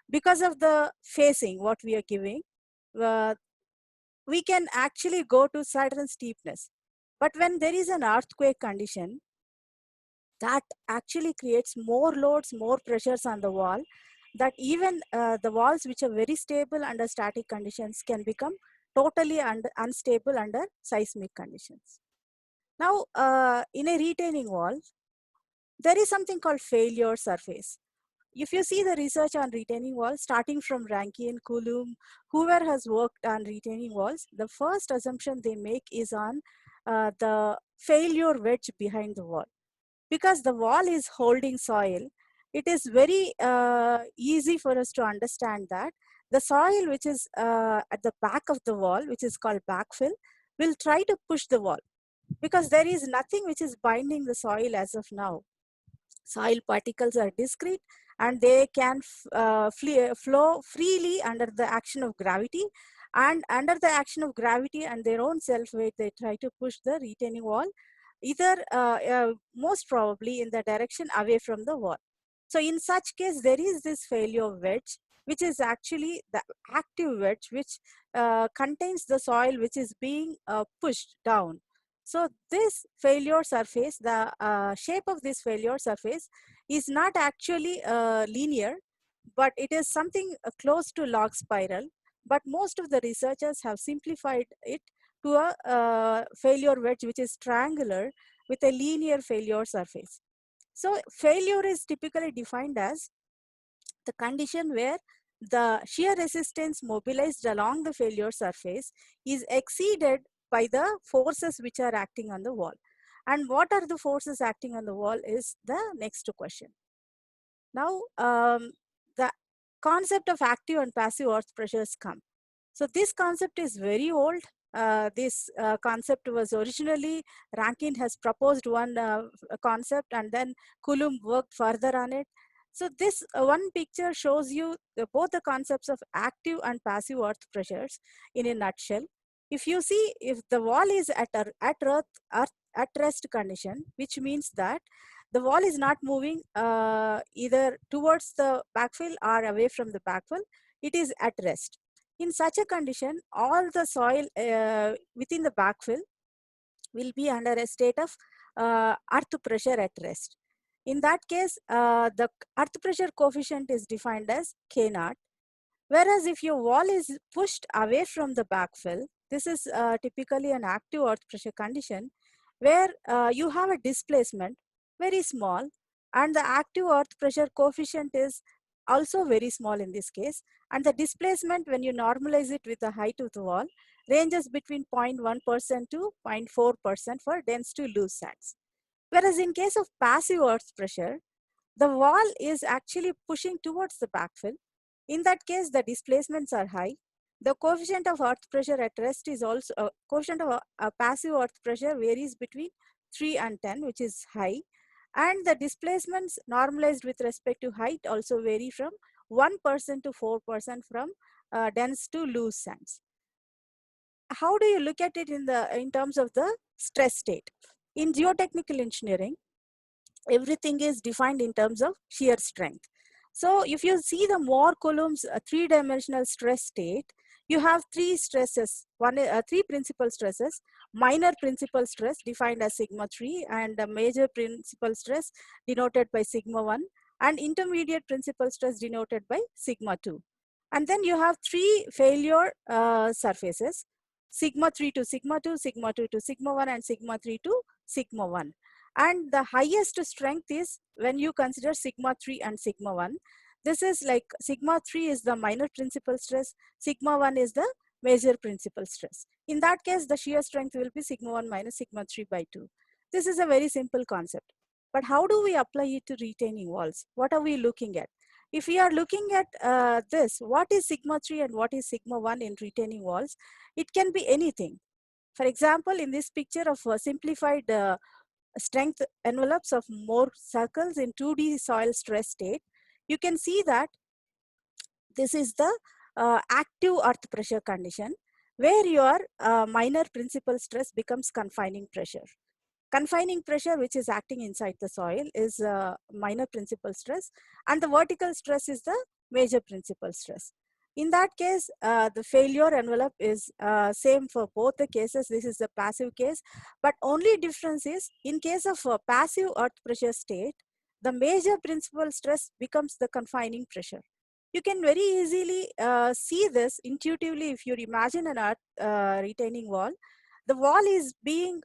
because of the facing what we are giving, uh, we can actually go to certain steepness. But when there is an earthquake condition, that actually creates more loads, more pressures on the wall, that even the walls which are very stable under static conditions can become totally unstable under seismic conditions. Now, in a retaining wall, there is something called failure surface. If you see the research on retaining walls, starting from Rankine, Coulomb, whoever has worked on retaining walls, the first assumption they make is on the failure wedge behind the wall. Because the wall is holding soil, it is very easy for us to understand that the soil which is at the back of the wall, which is called backfill, will try to push the wall, because there is nothing which is binding the soil as of now. Soil particles are discrete and they can flow freely under the action of gravity, and under the action of gravity and their own self weight, they try to push the retaining wall either most probably in the direction away from the wall. So in such case, there is this failure wedge, which is actually the active wedge, which contains the soil which is being pushed down. So this failure surface, the shape of this failure surface is not actually linear, but it is something close to log spiral. But most of the researchers have simplified it to a failure wedge which is triangular with a linear failure surface. So failure is typically defined as the condition where the shear resistance mobilized along the failure surface is exceeded by the forces which are acting on the wall. And what are the forces acting on the wall is the next question. Now, the concept of active and passive earth pressures come. So this concept is very old. This concept was originally, Rankine has proposed one concept, and then Coulomb worked further on it. So this one picture shows you both the concepts of active and passive earth pressures in a nutshell. If you see, if the wall is at rest condition, which means that the wall is not moving either towards the backfill or away from the backfill, it is at rest. In such a condition, all the soil within the backfill will be under a state of earth pressure at rest. In that case, the earth pressure coefficient is defined as K naught. Whereas if your wall is pushed away from the backfill, this is typically an active earth pressure condition where you have a displacement very small, and the active earth pressure coefficient is also very small in this case, and the displacement, when you normalize it with the height of the wall, ranges between 0.1% to 0.4% for dense to loose sands. Whereas in case of passive earth pressure, the wall is actually pushing towards the backfill. In that case, the displacements are high. The coefficient of earth pressure at rest is also, coefficient of passive earth pressure varies between 3 and 10, which is high. And the displacements normalized with respect to height also vary from 1% to 4% from dense to loose sands. How do you look at it in terms of the stress state? In geotechnical engineering, everything is defined in terms of shear strength. So if you see the Moore Coulomb's three-dimensional stress state, you have three stresses, three principal stresses: minor principal stress defined as sigma 3, and a major principal stress denoted by sigma 1, and intermediate principal stress denoted by sigma 2. And then you have three failure surfaces: sigma 3 to sigma 2, sigma 2 to sigma 1, and sigma 3 to sigma 1. And the highest strength is when you consider sigma 3 and sigma 1. This is like sigma 3 is the minor principal stress, sigma 1 is the major principal stress. In that case, the shear strength will be sigma 1 minus sigma 3 by 2. This is a very simple concept. But how do we apply it to retaining walls? What are we looking at? If we are looking at this, what is sigma 3 and what is sigma 1 in retaining walls? It can be anything. For example, in this picture of simplified strength envelopes of Moore circles in 2D soil stress state, you can see that this is the active earth pressure condition where your minor principal stress becomes confining pressure. Confining pressure, which is acting inside the soil, is minor principal stress, and the vertical stress is the major principal stress. In that case, the failure envelope is same for both the cases. This is the passive case, but only difference is in case of a passive earth pressure state, the major principal stress becomes the confining pressure. You can very easily see this intuitively if you imagine an earth retaining wall. The wall is being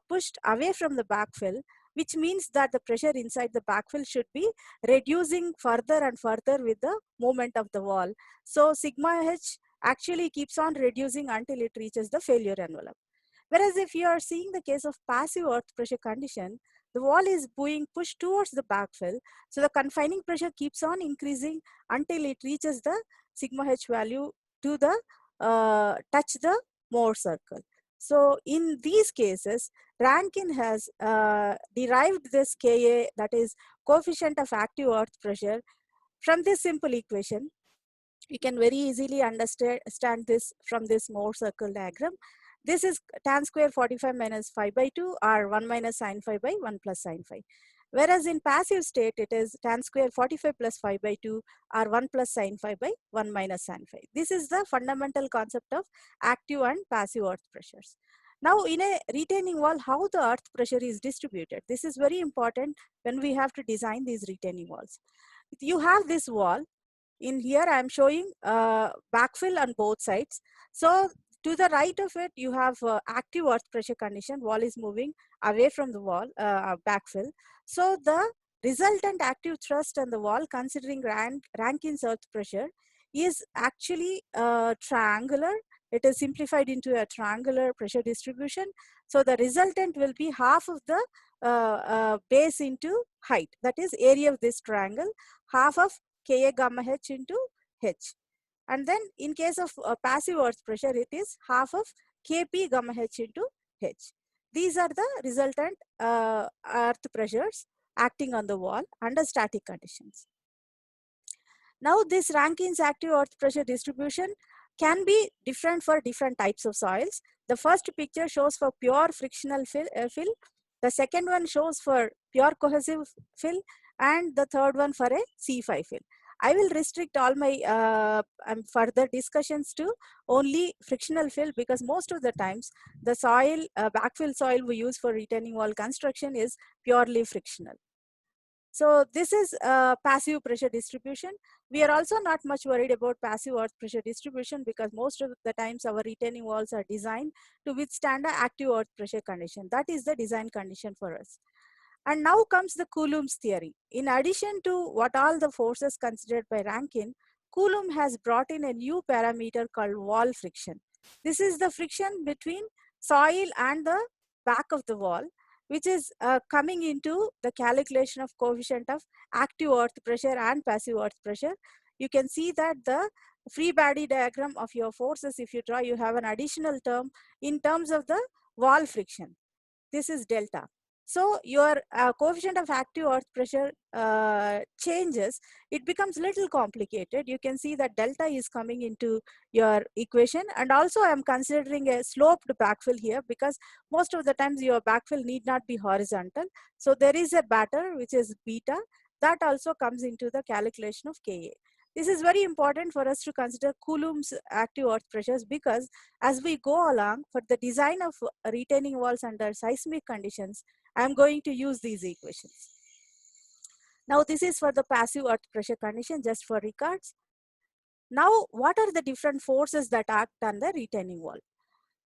pushed away from the backfill, which means that the pressure inside the backfill should be reducing further and further with the movement of the wall. So sigma H actually keeps on reducing until it reaches the failure envelope. Whereas if you are seeing the case of passive earth pressure condition, the wall is being pushed towards the backfill. So the confining pressure keeps on increasing until it reaches the sigma H value to the touch the Mohr circle. So in these cases, Rankine has derived this Ka, that is coefficient of active earth pressure, from this simple equation. We can very easily understand this from this Mohr circle diagram. This is tan square 45 minus phi by 2 or 1 minus sin phi by 1 plus sin phi. Whereas in passive state, it is tan square 45 plus phi by 2 or 1 plus sin phi by 1 minus sin phi. This is the fundamental concept of active and passive earth pressures. Now in a retaining wall, how the earth pressure is distributed. This is very important when we have to design these retaining walls. You have this wall. In here, I am showing backfill on both sides. So to the right of it, you have active earth pressure condition. Wall is moving away from the wall, backfill. So the resultant active thrust on the wall, considering Rankine's earth pressure, is actually triangular. It is simplified into a triangular pressure distribution. So the resultant will be half of the base into height. That is area of this triangle, half of Ka gamma H into H. And then in case of passive earth pressure, it is half of Kp gamma H into H. These are the resultant earth pressures acting on the wall under static conditions. Now this Rankine's active earth pressure distribution can be different for different types of soils. The first picture shows for pure frictional fill. The second one shows for pure cohesive fill, and the third one for a C5 fill. I will restrict all my further discussions to only frictional fill, because most of the times the soil, backfill soil we use for retaining wall construction is purely frictional. So this is passive pressure distribution. We are also not much worried about passive earth pressure distribution, because most of the times our retaining walls are designed to withstand an active earth pressure condition. That is the design condition for us. And now comes the Coulomb's theory. In addition to what all the forces considered by Rankine, Coulomb has brought in a new parameter called wall friction. This is the friction between soil and the back of the wall, which is coming into the calculation of coefficient of active earth pressure and passive earth pressure. You can see that the free body diagram of your forces, if you draw, you have an additional term in terms of the wall friction. This is delta. So your coefficient of active earth pressure changes. It becomes little complicated. You can see that delta is coming into your equation. And also I am considering a sloped backfill here, because most of the times your backfill need not be horizontal. So there is a batter which is beta that also comes into the calculation of Ka. This is very important for us to consider Coulomb's active earth pressures, because as we go along for the design of retaining walls under seismic conditions, I am going to use these equations. Now this is for the passive earth pressure condition, just for records. Now what are the different forces that act on the retaining wall?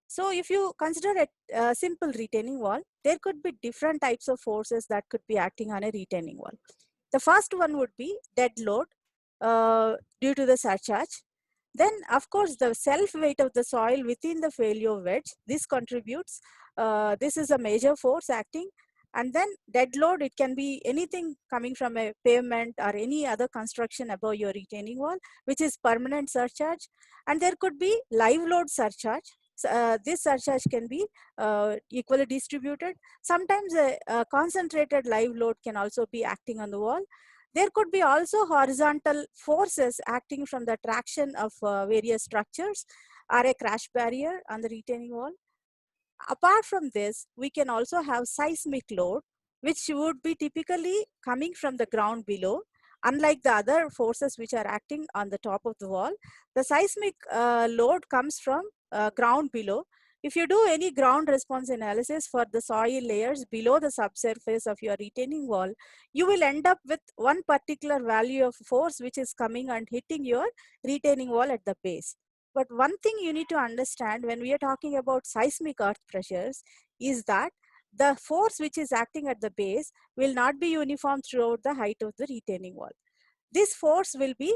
So if you consider a simple retaining wall, there could be different types of forces that could be acting on a retaining wall. The first one would be dead load due to the surcharge. Then of course the self weight of the soil within the failure wedge, this contributes. This is a major force acting. And then dead load, it can be anything coming from a pavement or any other construction above your retaining wall, which is permanent surcharge. And there could be live load surcharge. This surcharge can be equally distributed. Sometimes a concentrated live load can also be acting on the wall. There could be also horizontal forces acting from the traction of various structures or a crash barrier on the retaining wall. Apart from this, we can also have seismic load, which would be typically coming from the ground below, Unlike the other forces which are acting on the top of the wall, the seismic load comes from ground below. If you do any ground response analysis for the soil layers below the subsurface of your retaining wall, you will end up with one particular value of force which is coming and hitting your retaining wall at the base. But one thing you need to understand when we are talking about seismic earth pressures is that the force which is acting at the base will not be uniform throughout the height of the retaining wall. This force will be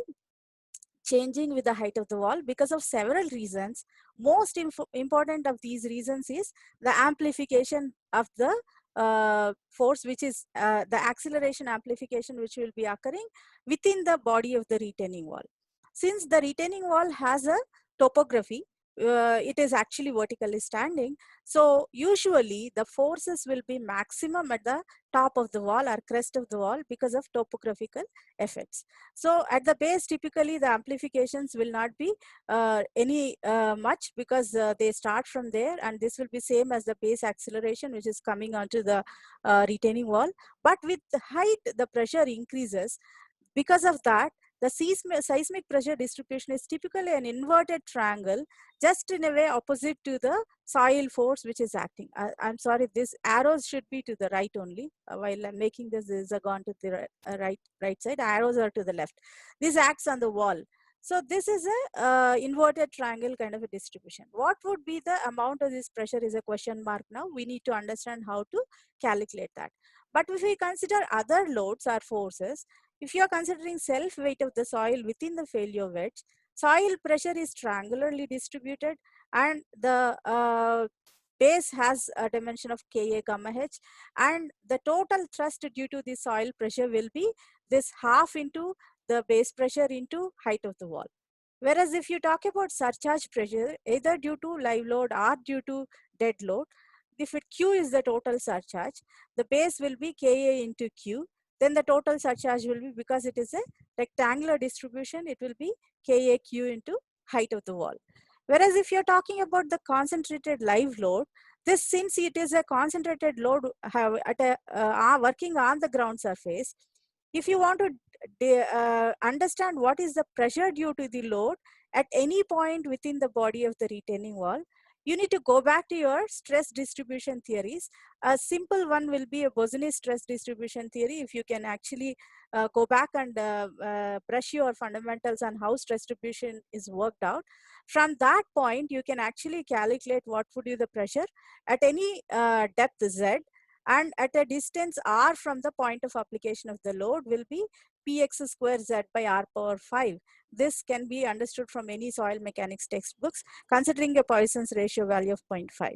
changing with the height of the wall because of several reasons. Most important of these reasons is the amplification of the force, which is the acceleration amplification which will be occurring within the body of the retaining wall. Since the retaining wall has a topography, it is actually vertically standing. So usually the forces will be maximum at the top of the wall or crest of the wall because of topographical effects. So at the base, typically the amplifications will not be any much because they start from there, and this will be same as the base acceleration which is coming onto the retaining wall. But with the height, the pressure increases. Because of that, the seismic pressure distribution is typically an inverted triangle, just in a way opposite to the soil force which is acting. I'm sorry, this arrows should be to the right only. While I'm making this, these are gone to the right side. Arrows are to the left. This acts on the wall. So this is a inverted triangle kind of a distribution. What would be the amount of this pressure is a question mark now. We need to understand how to calculate that. But if we consider other loads or forces, if you are considering self weight of the soil within the failure wedge, soil pressure is triangularly distributed, and the base has a dimension of Ka gamma h, and the total thrust due to the soil pressure will be this half into the base pressure into height of the wall. Whereas if you talk about surcharge pressure, either due to live load or due to dead load, if it Q is the total surcharge, the base will be Ka into Q. Then the total surcharge will be, because it is a rectangular distribution, it will be KAQ into height of the wall. Whereas if you're talking about the concentrated live load, this, since it is a concentrated load working on the ground surface, if you want to understand what is the pressure due to the load at any point within the body of the retaining wall, you need to go back to your stress distribution theories. A simple one will be a Boseny stress distribution theory. If you can actually go back and brush your fundamentals on how stress distribution is worked out, from that point you can actually calculate what would be the pressure at any depth Z, and at a distance r from the point of application of the load will be px square z by r power 5. This can be understood from any soil mechanics textbooks, considering a Poisson's ratio value of 0.5.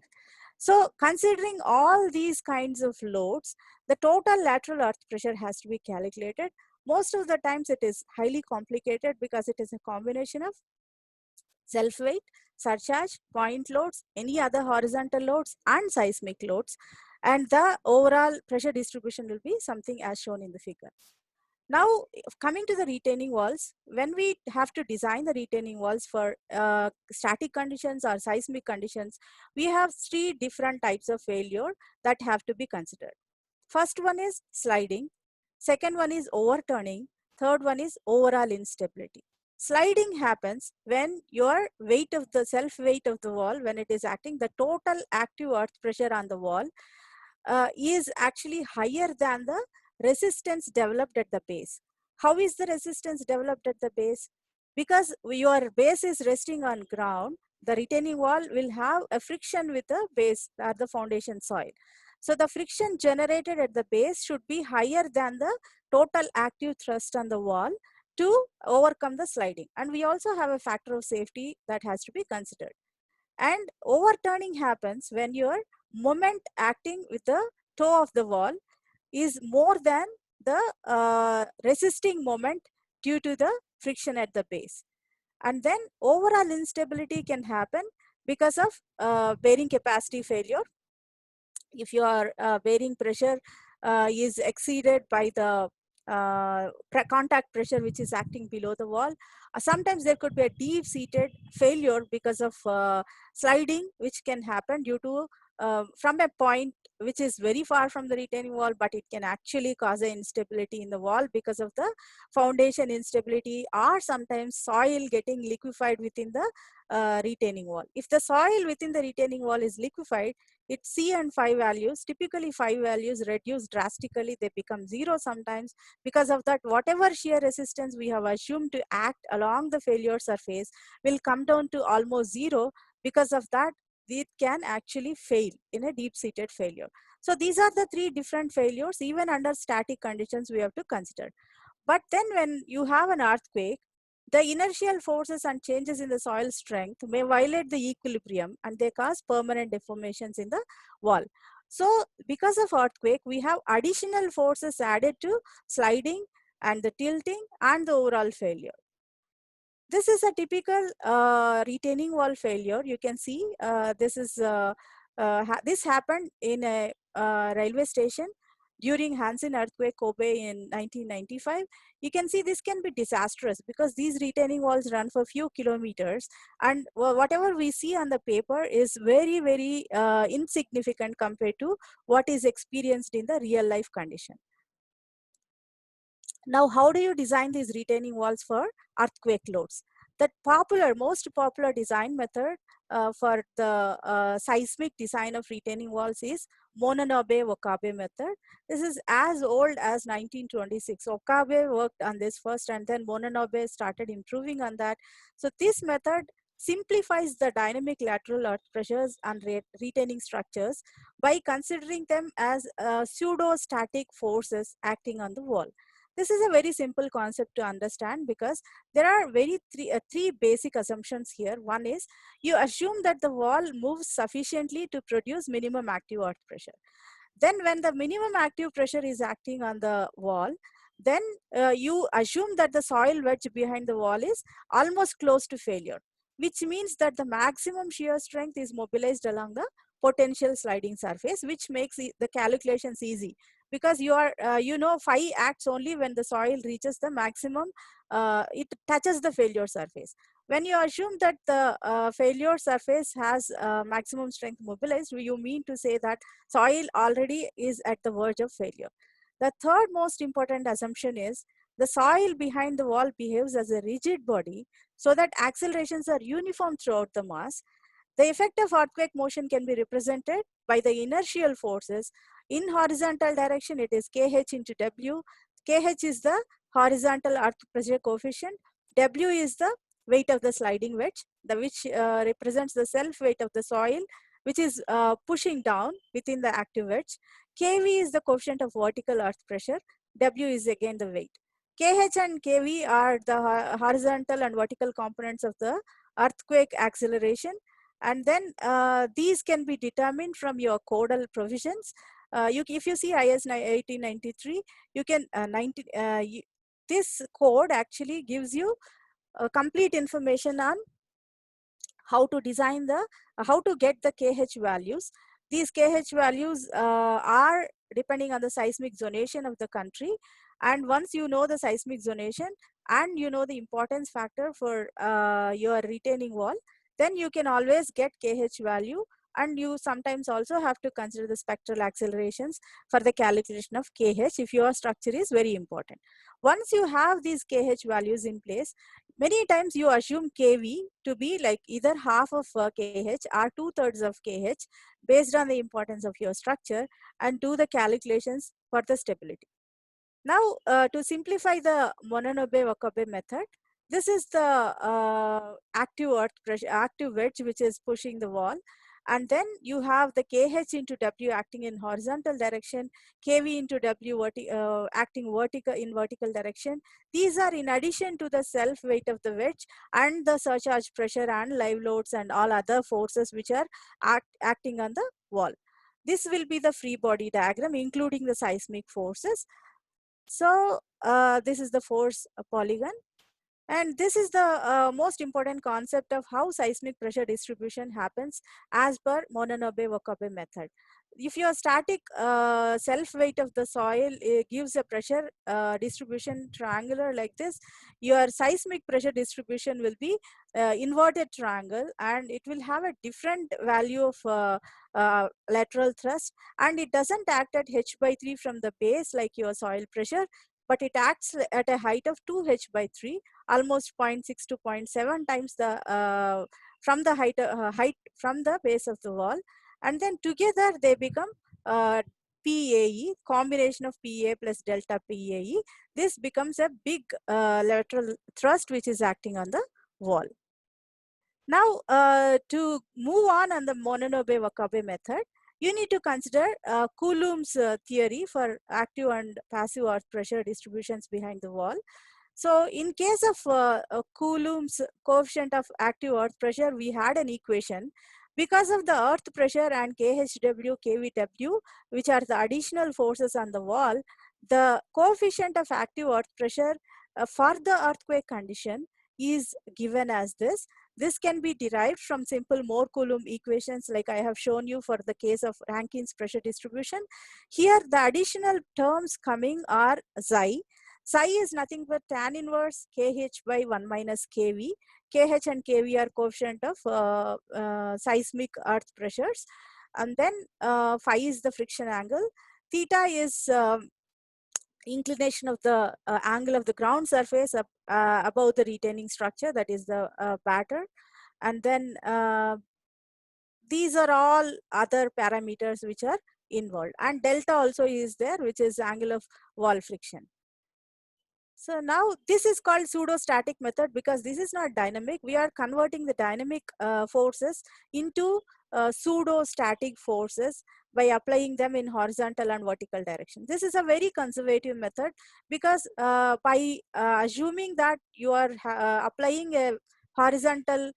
So considering all these kinds of loads, the total lateral earth pressure has to be calculated. Most of the times it is highly complicated because it is a combination of self-weight, surcharge, point loads, any other horizontal loads, and seismic loads. And the overall pressure distribution will be something as shown in the figure. Now, coming to the retaining walls, when we have to design the retaining walls for static conditions or seismic conditions, we have three different types of failure that have to be considered. First one is sliding, second one is overturning, third one is overall instability. Sliding happens when your weight of the self weight of the wall, when it is acting, the total active earth pressure on the wall is actually higher than the resistance developed at the base. How is the resistance developed at the base? Because your base is resting on ground, the retaining wall will have a friction with the base or the foundation soil. So the friction generated at the base should be higher than the total active thrust on the wall to overcome the sliding. And we also have a factor of safety that has to be considered. And overturning happens when your moment acting with the toe of the wall is more than the resisting moment due to the friction at the base. And then overall instability can happen because of bearing capacity failure. If your bearing pressure is exceeded by the contact pressure which is acting below the wall, sometimes there could be a deep seated failure because of sliding which can happen due to from a point which is very far from the retaining wall, but it can actually cause an instability in the wall because of the foundation instability, or sometimes soil getting liquefied within the retaining wall. If the soil within the retaining wall is liquefied, its C and phi values, typically phi values reduce drastically, they become zero sometimes. Because of that, whatever shear resistance we have assumed to act along the failure surface will come down to almost zero. Because of that, it can actually fail in a deep-seated failure. So these are the three different failures. Even under static conditions we have to consider. But then when you have an earthquake, the inertial forces and changes in the soil strength may violate the equilibrium, and they cause permanent deformations in the wall. So because of earthquake, we have additional forces added to sliding and the tilting and the overall failure. This is a typical retaining wall failure. You can see this happened in a railway station during Hansen earthquake Kobe in 1995. You can see this can be disastrous because these retaining walls run for few kilometers, and whatever we see on the paper is very, very insignificant compared to what is experienced in the real life condition. Now, how do you design these retaining walls for earthquake loads? The most popular design method for the seismic design of retaining walls is Mononobe-Wakabe method. This is as old as 1926. Wakabe worked on this first, and then Mononobe started improving on that. So this method simplifies the dynamic lateral earth pressures and retaining structures by considering them as pseudo-static forces acting on the wall. This is a very simple concept to understand because there are three basic assumptions here. One is you assume that the wall moves sufficiently to produce minimum active earth pressure. Then when the minimum active pressure is acting on the wall, then you assume that the soil wedge behind the wall is almost close to failure, which means that the maximum shear strength is mobilized along the potential sliding surface, which makes the calculations easy because phi acts only when the soil reaches the maximum, it touches the failure surface. When you assume that the failure surface has maximum strength mobilized, you mean to say that soil already is at the verge of failure. The third most important assumption is the soil behind the wall behaves as a rigid body so that accelerations are uniform throughout the mass. The effect of earthquake motion can be represented by the inertial forces. In horizontal direction, it is Kh into W. Kh is the horizontal earth pressure coefficient. W is the weight of the sliding wedge, which represents the self weight of the soil, which is pushing down within the active wedge. Kv is the coefficient of vertical earth pressure. W is again the weight. Kh and Kv are the horizontal and vertical components of the earthquake acceleration, and then these can be determined from your codal provisions. If you see IS 1893, you can this code actually gives you complete information on how to design how to get the KH values. These KH values are depending on the seismic zonation of the country, and once you know the seismic zonation and you know the importance factor for your retaining wall, then you can always get KH value, and you sometimes also have to consider the spectral accelerations for the calculation of KH if your structure is very important. Once you have these KH values in place, many times you assume Kv to be like either half of Kh or 2/3 of Kh based on the importance of your structure, and do the calculations for the stability. Now, to simplify the Mononobe-Wakabe method, this is the active earth pressure, active wedge which is pushing the wall, and then you have the Kh into W acting in horizontal direction, Kv into W acting vertical direction. These are in addition to the self weight of the wedge and the surcharge pressure and live loads and all other forces which are acting on the wall. This will be the free body diagram including the seismic forces. So this is the force polygon, and this is the most important concept of how seismic pressure distribution happens as per Mononobe-Wakabe method. if your static self weight of the soil gives a pressure distribution triangular like this, your seismic pressure distribution will be inverted triangle, and it will have a different value of lateral thrust, and it doesn't act at h by 3 from the base like your soil pressure, but it acts at a height of 2h by 3, almost zero point 0.6 to zero point 0.7 times the from the height from the base of the wall, and then together they become PAE, combination of PA plus delta PAE. This becomes a big lateral thrust which is acting on the wall. Now, to move on the Mononobe-Wakabe method, you need to consider Coulomb's theory for active and passive earth pressure distributions behind the wall. So in case of Coulomb's coefficient of active earth pressure, we had an equation. Because of the earth pressure and KHW, KVW, which are the additional forces on the wall, the coefficient of active earth pressure for the earthquake condition is given as this. This can be derived from simple Mohr-Coulomb equations like I have shown you for the case of Rankine's pressure distribution. Here the additional terms coming are Xi. Psi is nothing but tan inverse KH by 1 minus KV. KH and KV are coefficient of seismic earth pressures. And then phi is the friction angle. Theta is inclination of the angle of the ground surface above the retaining structure, that is the batter. And then these are all other parameters which are involved. And delta also is there, which is angle of wall friction. So now this is called pseudo-static method because this is not dynamic. We are converting the dynamic forces into pseudo-static forces by applying them in horizontal and vertical direction. This is a very conservative method because by assuming that you are applying a horizontal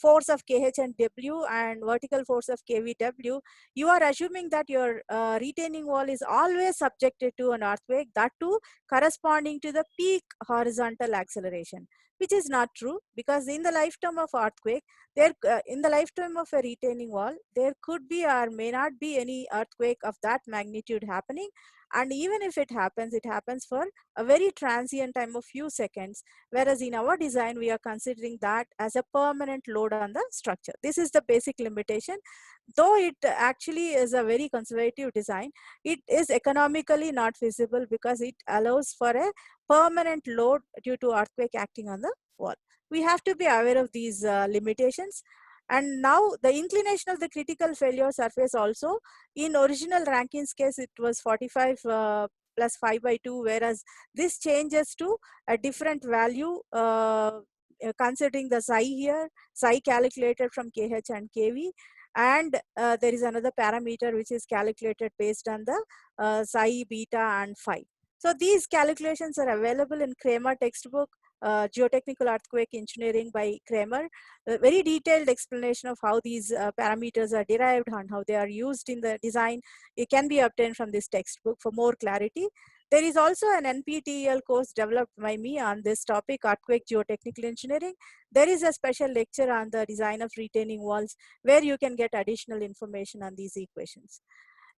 force of KH and W and vertical force of KVW, you are assuming that your retaining wall is always subjected to an earthquake, that too corresponding to the peak horizontal acceleration, which is not true because in the lifetime of earthquake, in the lifetime of a retaining wall, there could be or may not be any earthquake of that magnitude happening. And even if it happens for a very transient time of few seconds, whereas in our design, we are considering that as a permanent load on the structure. This is the basic limitation. Though it actually is a very conservative design, it is economically not feasible because it allows for a permanent load due to earthquake acting on the wall. We have to be aware of these limitations. And now the inclination of the critical failure surface also, in original Rankine's case, it was 45 plus 5 by 2, whereas this changes to a different value considering the psi here, psi calculated from KH and KV. And there is another parameter which is calculated based on the psi, beta and phi. So these calculations are available in Kramer textbook, Geotechnical Earthquake Engineering by Kramer. A very detailed explanation of how these parameters are derived and how they are used in the design. It can be obtained from this textbook for more clarity. There is also an NPTEL course developed by me on this topic, Earthquake Geotechnical Engineering. There is a special lecture on the design of retaining walls where you can get additional information on these equations.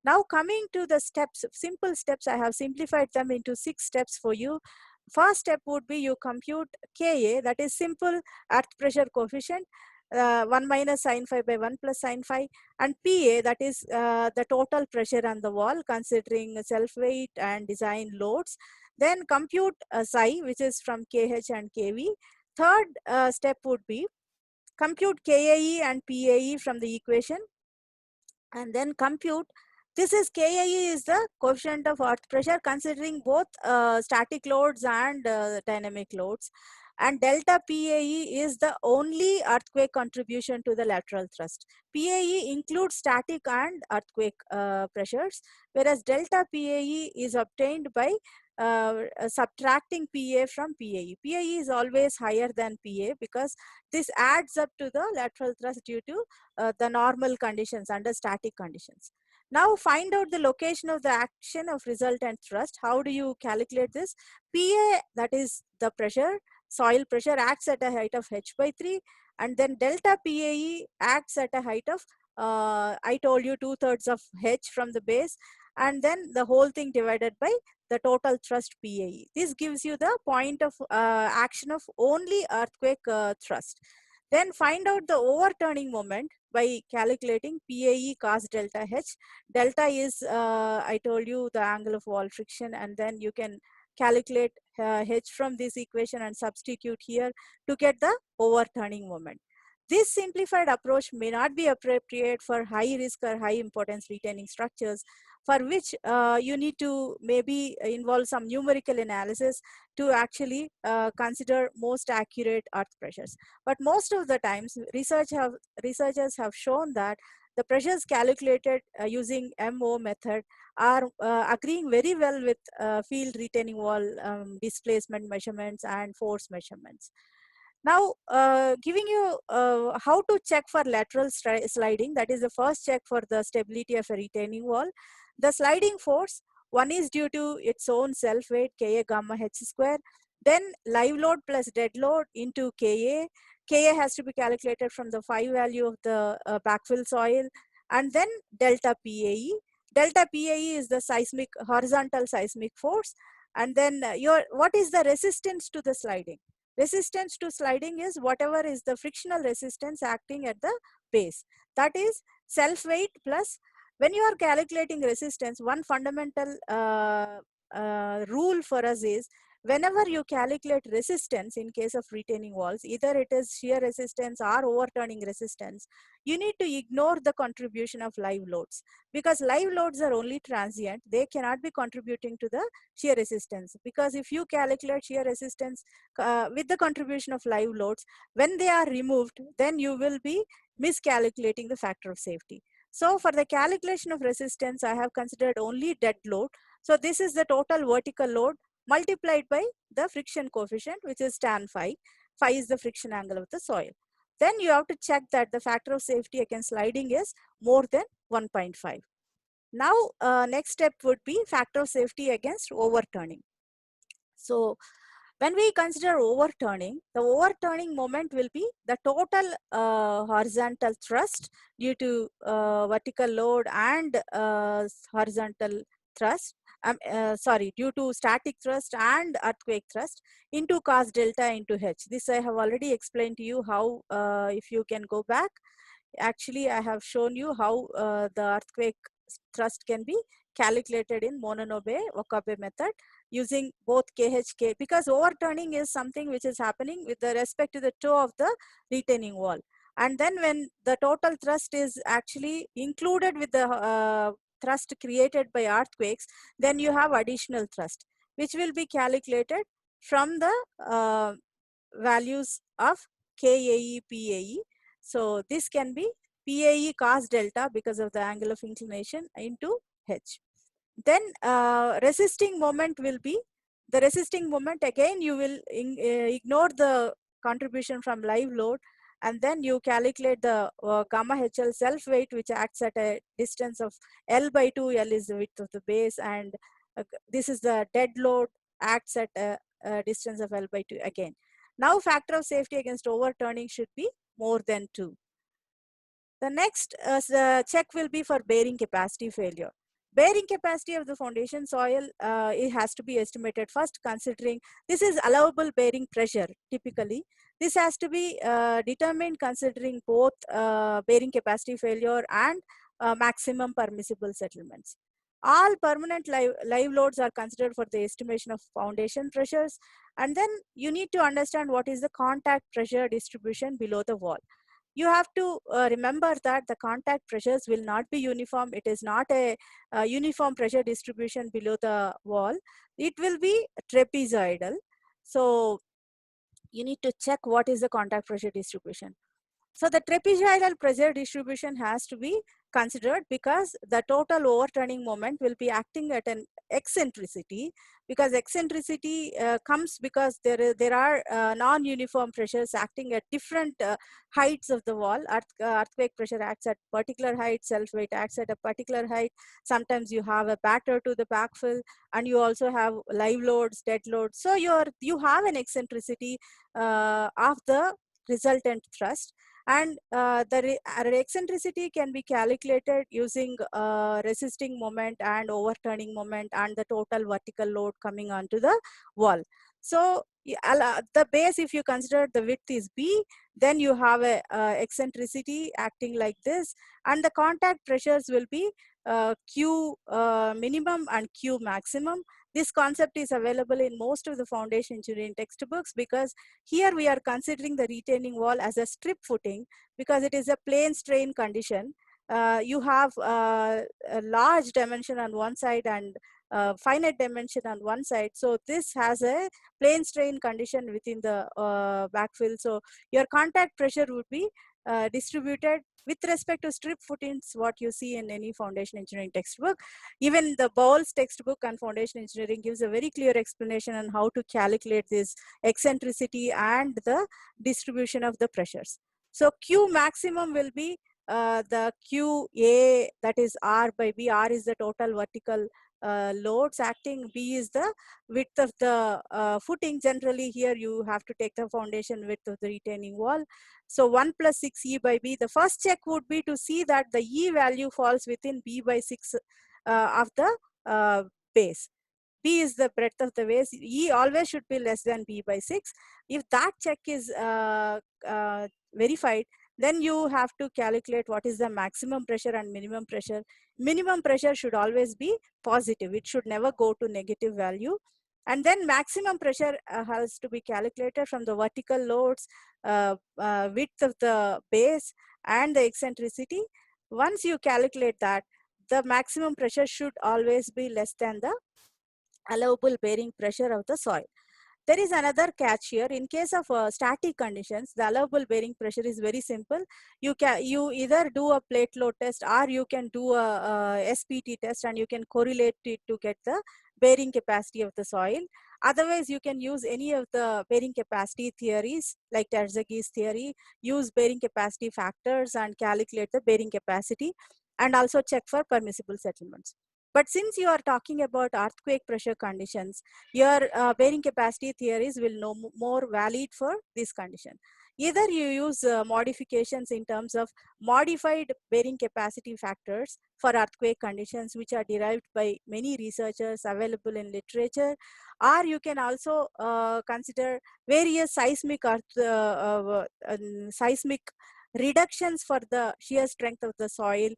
Now coming to the steps, simple steps, I have simplified them into 6 steps for you. First step would be you compute Ka, that is simple earth pressure coefficient, 1 minus sine phi by 1 plus sine phi, and Pa, that is the total pressure on the wall considering self weight and design loads. Then compute psi, which is from Kh and Kv. Third step would be compute Kae and Pae from the equation, and then compute. This is KIE is the coefficient of earth pressure considering both static loads and dynamic loads. And delta PAE is the only earthquake contribution to the lateral thrust. PAE includes static and earthquake pressures, whereas delta PAE is obtained by subtracting PA from PAE. PAE is always higher than PA because this adds up to the lateral thrust due to the normal conditions under static conditions. Now find out the location of the action of resultant thrust. How do you calculate this? PA, that is the pressure, soil pressure, acts at a height of h by 3, and then delta PAE acts at a height of I told you 2/3 of H from the base, and then the whole thing divided by the total thrust PAE. This gives you the point of action of only earthquake thrust. Then find out the overturning moment by calculating PAE cos delta H. Delta is, I told you, the angle of wall friction, and then you can calculate H from this equation and substitute here to get the overturning moment. This simplified approach may not be appropriate for high risk or high importance retaining structures, for which you need to maybe involve some numerical analysis to actually consider most accurate earth pressures. But most of the times, researchers have shown that the pressures calculated using MO method are agreeing very well with field retaining wall displacement measurements and force measurements. Now, giving you how to check for lateral sliding, that is the first check for the stability of a retaining wall. The sliding force, one is due to its own self weight, Ka gamma h square, then live load plus dead load into Ka. Ka has to be calculated from the phi value of the backfill soil, and then delta PAE. Delta PAE is the seismic, horizontal seismic force, and then what is the resistance to the sliding? Resistance to sliding is whatever is the frictional resistance acting at the base. That is self weight plus, when you are calculating resistance, one fundamental rule for us is, whenever you calculate resistance in case of retaining walls, either it is shear resistance or overturning resistance, you need to ignore the contribution of live loads, because live loads are only transient. They cannot be contributing to the shear resistance, because if you calculate shear resistance with the contribution of live loads, when they are removed, then you will be miscalculating the factor of safety. So for the calculation of resistance, I have considered only dead load. So this is the total vertical load multiplied by the friction coefficient, which is tan phi. Phi is the friction angle of the soil. Then you have to check that the factor of safety against sliding is more than 1.5. Now, next step would be factor of safety against overturning. So when we consider overturning, the overturning moment will be the total horizontal thrust due to vertical load and horizontal thrust, due to static thrust and earthquake thrust into cos delta into H. This I have already explained to you how, if you can go back, actually I have shown you how the earthquake thrust can be calculated in Mononobe Wakabe method using both KHK, because overturning is something which is happening with the respect to the toe of the retaining wall. And then when the total thrust is actually included with the thrust created by earthquakes, then you have additional thrust, which will be calculated from the values of KAE, PAE. So this can be PAE cos delta because of the angle of inclination into H. Then resisting moment will be, the resisting moment, again you will ignore the contribution from live load, and then you calculate the gamma HL self weight, which acts at a distance of L by 2. L is the width of the base, and this is the dead load, acts at a distance of L by 2 again. Now factor of safety against overturning should be more than 2. The next check will be for bearing capacity failure. Bearing capacity of the foundation soil, it has to be estimated first, considering this is allowable bearing pressure typically. This has to be determined considering both bearing capacity failure and maximum permissible settlements. All permanent live loads are considered for the estimation of foundation pressures, and then you need to understand what is the contact pressure distribution below the wall. You have to remember that the contact pressures will not be uniform. It is not a uniform pressure distribution below the wall. It will be trapezoidal. So you need to check what is the contact pressure distribution. So the trapezoidal pressure distribution has to be considered, because the total overturning moment will be acting at an eccentricity, because eccentricity comes because there are non-uniform pressures acting at different heights of the wall. Earthquake pressure acts at particular height, self-weight acts at a particular height. Sometimes you have a batter to the backfill, and you also have live loads, dead loads. So you have an eccentricity of the resultant thrust. And the eccentricity can be calculated using resisting moment and overturning moment and the total vertical load coming onto the wall. So the base, if you consider the width is B, then you have a eccentricity acting like this, and the contact pressures will be Q minimum and Q maximum. This concept is available in most of the foundation engineering textbooks, because here we are considering the retaining wall as a strip footing because it is a plane strain condition. You have a large dimension on one side and finite dimension on one side. So this has a plane strain condition within the backfill. So your contact pressure would be distributed with respect to strip footings, what you see in any foundation engineering textbook. Even the Bowles textbook on foundation engineering gives a very clear explanation on how to calculate this eccentricity and the distribution of the pressures. So Q maximum will be the QA, that is R by B. R is the total vertical loads acting. B is the width of the footing. Generally here you have to take the foundation width of the retaining wall. So 1 plus 6 E by B. The first check would be to see that the E value falls within B by 6 of the base. B is the breadth of the base. E always should be less than B by 6. If that check is verified, then you have to calculate what is the maximum pressure and minimum pressure. Minimum pressure should always be positive. It should never go to negative value. And then maximum pressure has to be calculated from the vertical loads, width of the base, and the eccentricity. Once you calculate that, the maximum pressure should always be less than the allowable bearing pressure of the soil. There is another catch here. In case of static conditions, the allowable bearing pressure is very simple. You either do a plate load test, or you can do a SPT test, and you can correlate it to get the bearing capacity of the soil. Otherwise, you can use any of the bearing capacity theories like Terzaghi's theory, use bearing capacity factors and calculate the bearing capacity, and also check for permissible settlements. But since you are talking about earthquake pressure conditions, your bearing capacity theories will no more valid for this condition. Either you use modifications in terms of modified bearing capacity factors for earthquake conditions, which are derived by many researchers available in literature, or you can also consider various seismic reductions for the shear strength of the soil,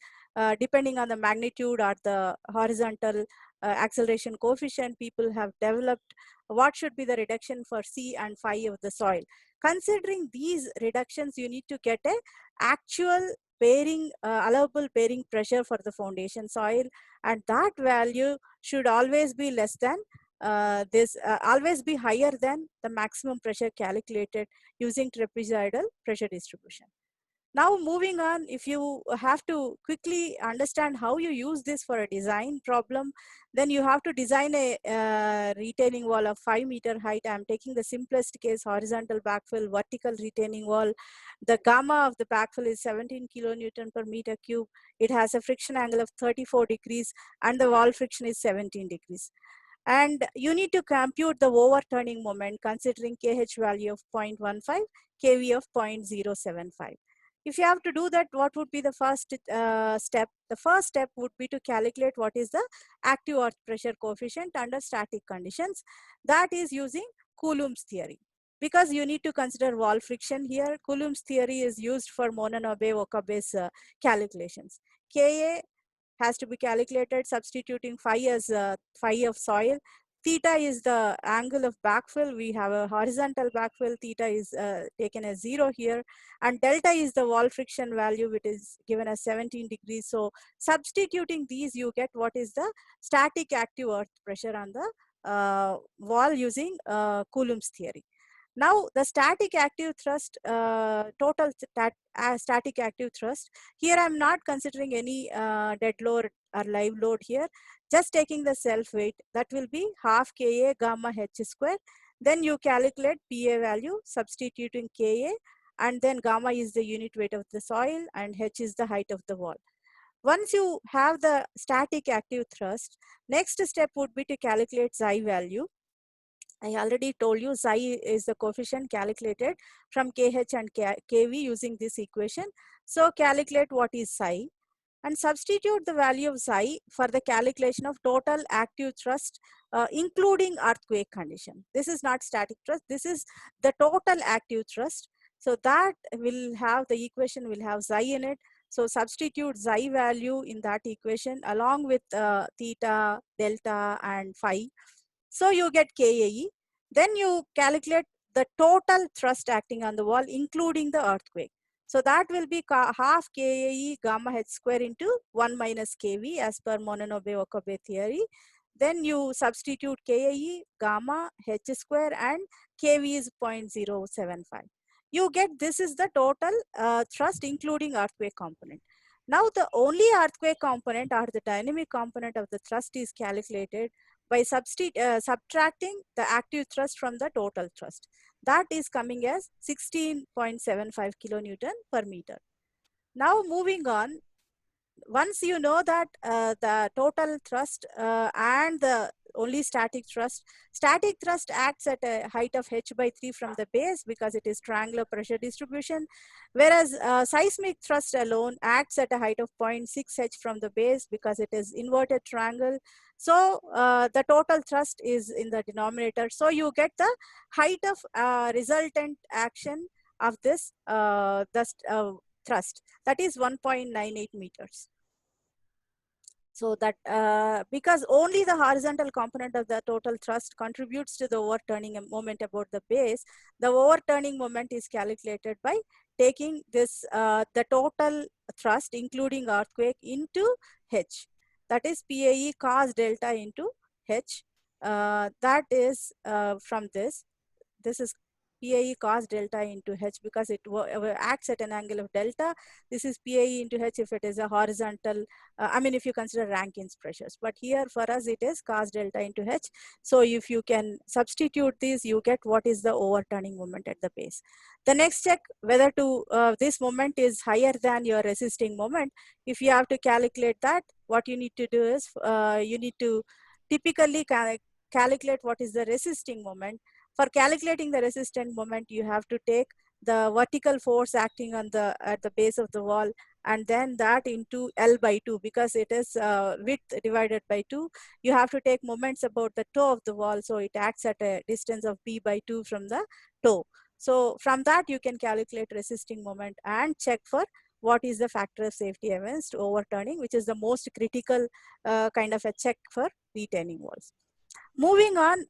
depending on the magnitude or the horizontal acceleration coefficient people have developed. What should be the reduction for C and phi of the soil? Considering these reductions, you need to get a actual bearing, allowable bearing pressure for the foundation soil, and that value should always be less than always be higher than the maximum pressure calculated using trapezoidal pressure distribution. Now moving on, if you have to quickly understand how you use this for a design problem, then you have to design a retaining wall of 5 meter height. I'm taking the simplest case, horizontal backfill, vertical retaining wall. The gamma of the backfill is 17 kilonewton per meter cube. It has a friction angle of 34 degrees and the wall friction is 17 degrees. And you need to compute the overturning moment considering KH value of 0.15, KV of 0.075. If you have to do that, what would be the first step? The first step would be to calculate what is the active earth pressure coefficient under static conditions. That is using Coulomb's theory. Because you need to consider wall friction here, Coulomb's theory is used for Mononobe-Okabe's calculations. Ka has to be calculated substituting phi as phi of soil. Theta is the angle of backfill. We have a horizontal backfill. Theta is taken as 0 here. And delta is the wall friction value, which is given as 17 degrees. So substituting these, you get what is the static active earth pressure on the wall using Coulomb's theory. Now the static active thrust, static active thrust, here I'm not considering any dead load or live load here, just taking the self weight, that will be half Ka gamma H square. Then you calculate Pa value substituting Ka, and then gamma is the unit weight of the soil and H is the height of the wall. Once you have the static active thrust, next step would be to calculate Xi value. I already told you psi is the coefficient calculated from KH and KV using this equation. So calculate what is psi and substitute the value of psi for the calculation of total active thrust, including earthquake condition. This is not static thrust, this is the total active thrust. So that will have, the equation will have psi in it. So substitute psi value in that equation along with theta, delta and phi. So you get KAE. Then you calculate the total thrust acting on the wall, including the earthquake. So that will be half KAE gamma h square into 1 minus KV as per Mononobe-Okabe theory. Then you substitute KAE, gamma, h square and KV is 0.075. You get this is the total thrust including earthquake component. Now the only earthquake component or the dynamic component of the thrust is calculated by subtracting the active thrust from the total thrust. That is coming as 16.75 kilonewton per meter. Now moving on, once you know that the total thrust and the only static thrust acts at a height of h by 3 from the base because it is triangular pressure distribution, whereas seismic thrust alone acts at a height of 0.6 h from the base because it is inverted triangle. So the total thrust is in the denominator. So you get the height of resultant action of this thrust, that is 1.98 meters. So that because only the horizontal component of the total thrust contributes to the overturning moment about the base, the overturning moment is calculated by taking this the total thrust including earthquake into h, that is PAE cos delta into h. That is from this is PAE cos delta into h because it acts at an angle of delta. This is PAE into h if it is a horizontal, I mean if you consider Rankine's pressures, but here for us it is cos delta into h. So if you can substitute this, you get what is the overturning moment at the base. The next check whether to this moment is higher than your resisting moment. If you have to calculate that, what you need to do is you need to typically calculate what is the resisting moment. For calculating the resistant moment, you have to take the vertical force acting on the at the base of the wall and then that into L by 2 because it is width divided by 2. You have to take moments about the toe of the wall, so it acts at a distance of B by 2 from the toe. So from that you can calculate resisting moment and check for what is the factor of safety against overturning, which is the most critical kind of a check for retaining walls. Moving on,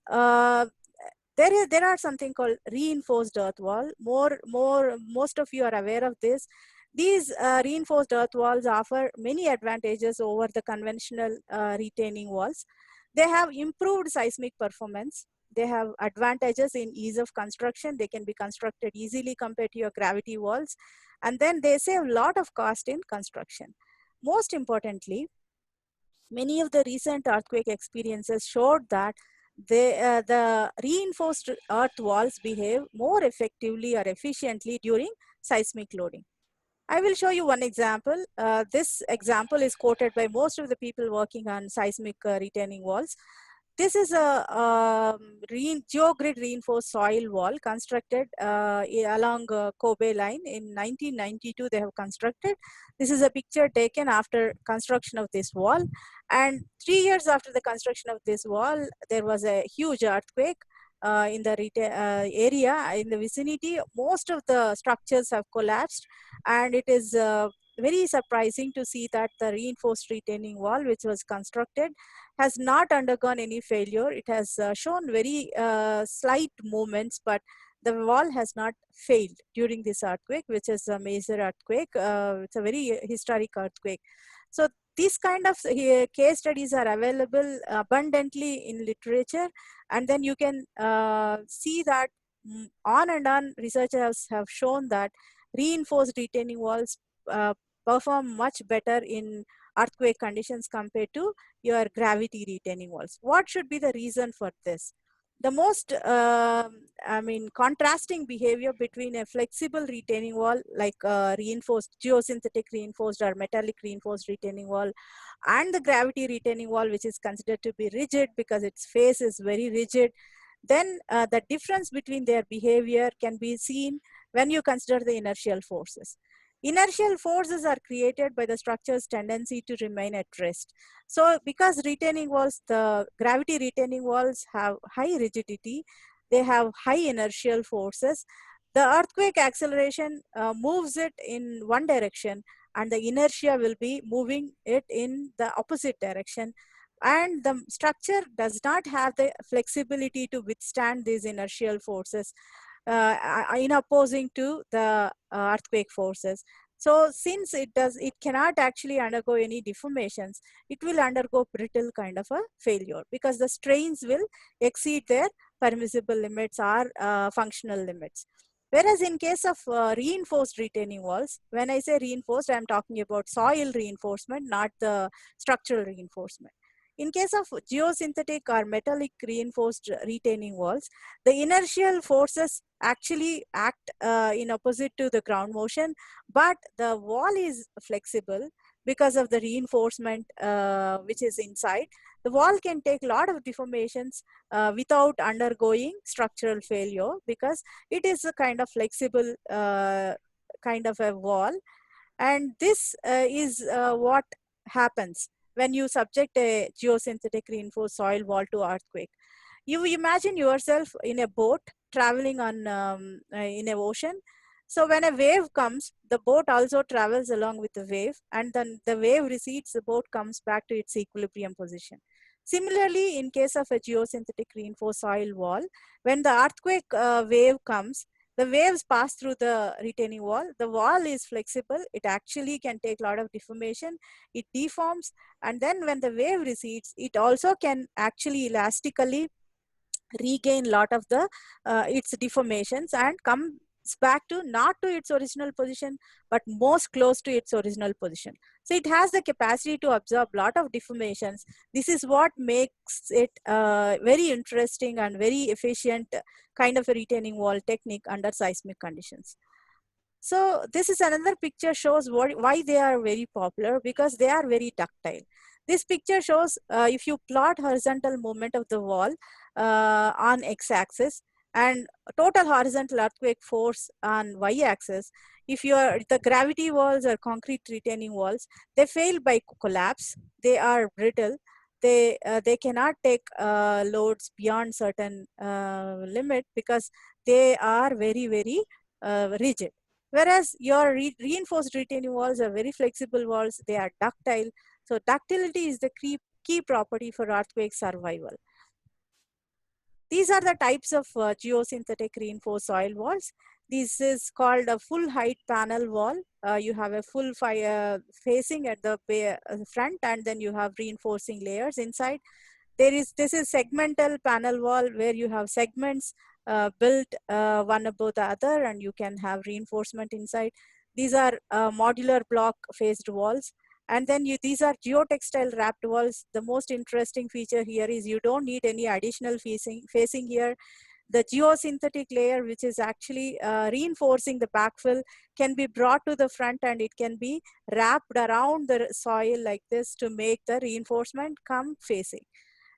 there are something called reinforced earth wall. Most of you are aware of this. These reinforced earth walls offer many advantages over the conventional retaining walls. They have improved seismic performance. They have advantages in ease of construction. They can be constructed easily compared to your gravity walls. And then they save a lot of cost in construction. Most importantly, many of the recent earthquake experiences showed that the reinforced earth walls behave more effectively or efficiently during seismic loading. I will show you one example. This example is quoted by most of the people working on seismic retaining walls. This is a geogrid reinforced soil wall constructed along Kobe line in 1992. They have constructed. This is a picture taken after construction of this wall. And 3 years after the construction of this wall, there was a huge earthquake in the area in the vicinity. Most of the structures have collapsed, and it is very surprising to see that the reinforced retaining wall which was constructed has not undergone any failure. It has shown very slight movements, but the wall has not failed during this earthquake, which is a major earthquake. It's a very historic earthquake. So these kind of case studies are available abundantly in literature, and then you can see that on and on researchers have shown that reinforced retaining walls perform much better in earthquake conditions compared to your gravity retaining walls. What should be the reason for this? The most, contrasting behavior between a flexible retaining wall like reinforced, geosynthetic reinforced or metallic reinforced retaining wall and the gravity retaining wall, which is considered to be rigid because its face is very rigid. then the difference between their behavior can be seen when you consider the inertial forces. Inertial forces are created by the structure's tendency to remain at rest. So because retaining walls, the gravity retaining walls have high rigidity, they have high inertial forces. The earthquake acceleration moves it in one direction, and the inertia will be moving it in the opposite direction. And the structure does not have the flexibility to withstand these inertial forces in opposing to the earthquake forces. So since it cannot actually undergo any deformations, it will undergo brittle kind of a failure because the strains will exceed their permissible limits or functional limits. Whereas in case of reinforced retaining walls, when I say reinforced, I'm talking about soil reinforcement, not the structural reinforcement. In case of geosynthetic or metallic reinforced retaining walls, the inertial forces actually act in opposite to the ground motion, but the wall is flexible because of the reinforcement which is inside. The wall can take a lot of deformations without undergoing structural failure because it is a kind of flexible kind of a wall. And this is what happens when you subject a geosynthetic reinforced soil wall to earthquake. You imagine yourself in a boat traveling on in an ocean. So when a wave comes, the boat also travels along with the wave, and then the wave recedes, the boat comes back to its equilibrium position. Similarly, in case of a geosynthetic reinforced soil wall, when the earthquake wave comes, the waves pass through the retaining wall. The wall is flexible. It actually can take a lot of deformation. It deforms. And then when the wave recedes, it also can actually elastically regain lot of the its deformations and comes back to not to its original position but most close to its original position. So it has the capacity to absorb lot of deformations. This is what makes it very interesting and very efficient kind of a retaining wall technique under seismic conditions. So this is another picture shows why they are very popular, because they are very ductile. This picture shows if you plot horizontal movement of the wall on x-axis and total horizontal earthquake force on y-axis, if the gravity walls or concrete retaining walls, they fail by collapse. They are brittle. They cannot take loads beyond certain limit because they are very rigid. Whereas your reinforced retaining walls are very flexible walls, they are ductile. So ductility is the key property for earthquake survival. These are the types of geosynthetic reinforced soil walls. This is called a full height panel wall. You have a full facing at the front, and then you have reinforcing layers inside. This is segmental panel wall where you have segments built one above the other, and you can have reinforcement inside. These are modular block faced walls. And then these are geotextile wrapped walls. The most interesting feature here is you don't need any additional facing here. The geosynthetic layer, which is actually reinforcing the backfill, can be brought to the front and it can be wrapped around the soil like this to make the reinforcement come facing.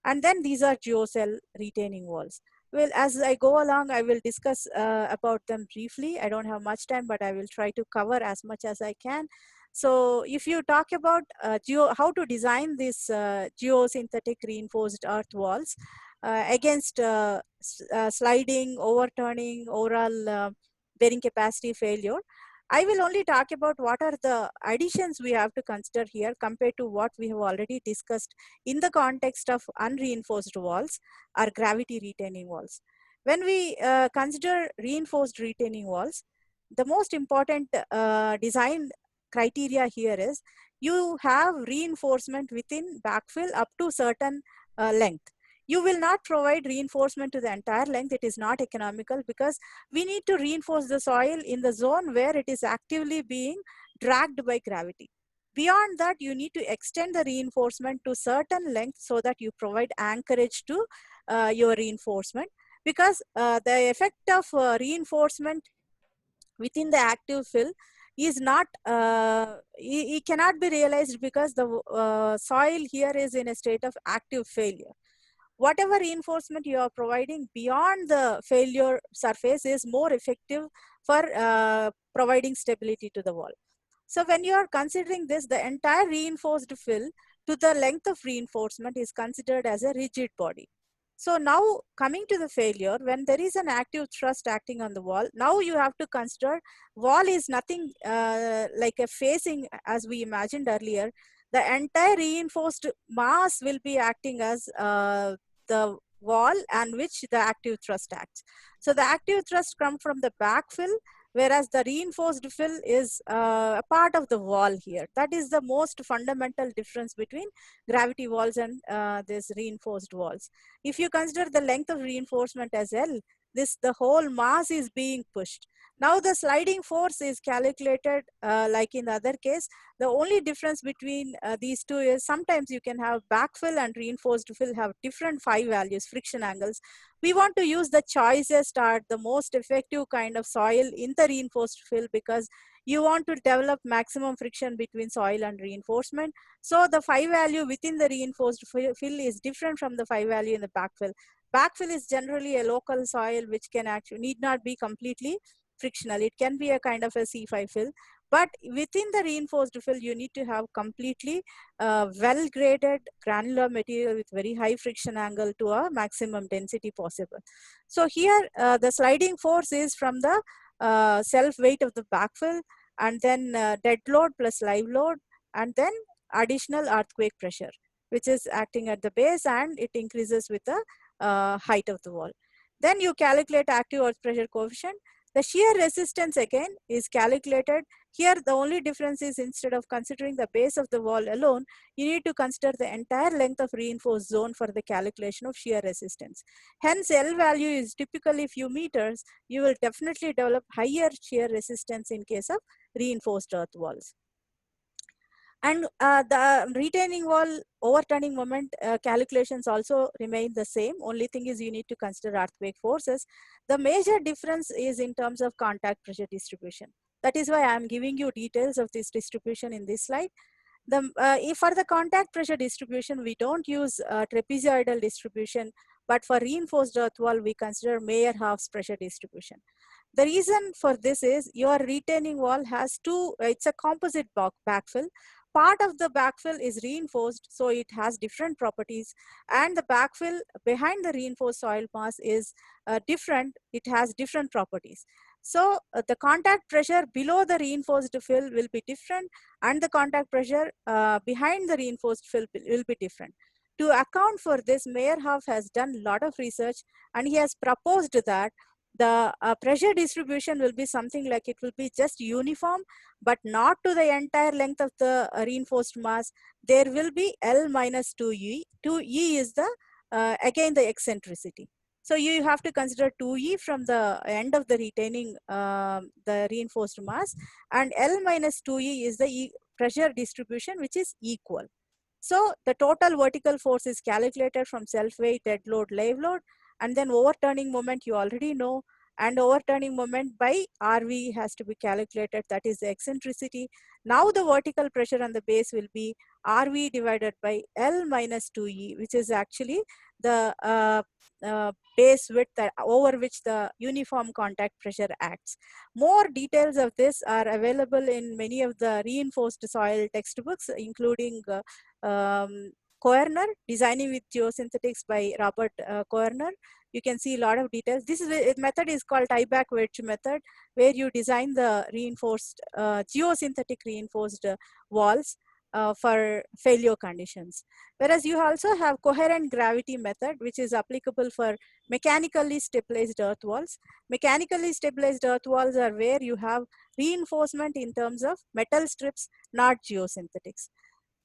And then these are geocell retaining walls. Well, as I go along, I will discuss about them briefly. I don't have much time, but I will try to cover as much as I can. So if you talk about how to design these geosynthetic reinforced earth walls against sliding, overturning, overall bearing capacity failure, I will only talk about what are the additions we have to consider here compared to what we have already discussed in the context of unreinforced walls or gravity retaining walls. When we consider reinforced retaining walls, the most important design criteria here is you have reinforcement within backfill up to certain length. You will not provide reinforcement to the entire length. It is not economical because we need to reinforce the soil in the zone where it is actively being dragged by gravity. Beyond that, you need to extend the reinforcement to certain length so that you provide anchorage to your reinforcement, because the effect of reinforcement within the active fill is not it cannot be realized because the soil here is in a state of active failure. whatever reinforcement you are providing beyond the failure surface is more effective for providing stability to the wall. So when you are considering this, the entire reinforced fill to the length of reinforcement is considered as a rigid body. So now coming to the failure, when there is an active thrust acting on the wall, now you have to consider wall is nothing like a facing as we imagined earlier. The entire reinforced mass will be acting as the wall and which the active thrust acts. So the active thrust comes from the backfill, whereas the reinforced fill is a part of the wall here. That is the most fundamental difference between gravity walls and this reinforced walls. If you consider the length of reinforcement as L, the whole mass is being pushed. Now the sliding force is calculated like in the other case. The only difference between these two is sometimes you can have backfill and reinforced fill have different phi values, friction angles. We want to use the choicest or the most effective kind of soil in the reinforced fill because you want to develop maximum friction between soil and reinforcement. So the phi value within the reinforced fill is different from the phi value in the backfill. Backfill is generally a local soil which can actually need not be completely frictional. It can be a kind of a C5 fill. But within the reinforced fill, you need to have completely well-graded granular material with very high friction angle to a maximum density possible. So here, the sliding force is from the self-weight of the backfill, and then dead load plus live load, and then additional earthquake pressure, which is acting at the base, and it increases with the height of the wall. Then you calculate active earth pressure coefficient. The shear resistance again is calculated. Here the only difference is instead of considering the base of the wall alone, you need to consider the entire length of reinforced zone for the calculation of shear resistance. Hence L value is typically few meters. You will definitely develop higher shear resistance in case of reinforced earth walls. And the retaining wall overturning moment calculations also remain the same. Only thing is you need to consider earthquake forces. The major difference is in terms of contact pressure distribution. That is why I am giving you details of this distribution in this slide. If for the contact pressure distribution, we don't use trapezoidal distribution, but for reinforced earth wall, we consider Mayer-Haaf's pressure distribution. The reason for this is your retaining wall has it's a composite backfill. Part of the backfill is reinforced, so it has different properties, and the backfill behind the reinforced soil mass is different, it has different properties. So the contact pressure below the reinforced fill will be different, and the contact pressure behind the reinforced fill will be different. To account for this, Mayer-Haaf has done a lot of research, and he has proposed that the pressure distribution will be something like it will be just uniform, but not to the entire length of the reinforced mass. There will be L minus 2E. 2E is the again the eccentricity. So you have to consider 2E from the end of the retaining the reinforced mass, and L minus 2E is the pressure distribution which is equal. So the total vertical force is calculated from self-weight, dead load, live load, and then overturning moment you already know, and overturning moment by RV has to be calculated, that is the eccentricity. Now the vertical pressure on the base will be RV divided by L minus 2E, which is actually the base width over which the uniform contact pressure acts. More details of this are available in many of the reinforced soil textbooks, including Koerner, Designing with Geosynthetics by Robert Koerner. You can see a lot of details. This method is called tie-back wedge method, where you design the reinforced, geosynthetic reinforced walls for failure conditions. Whereas you also have coherent gravity method, which is applicable for mechanically stabilized earth walls. Mechanically stabilized earth walls are where you have reinforcement in terms of metal strips, not geosynthetics.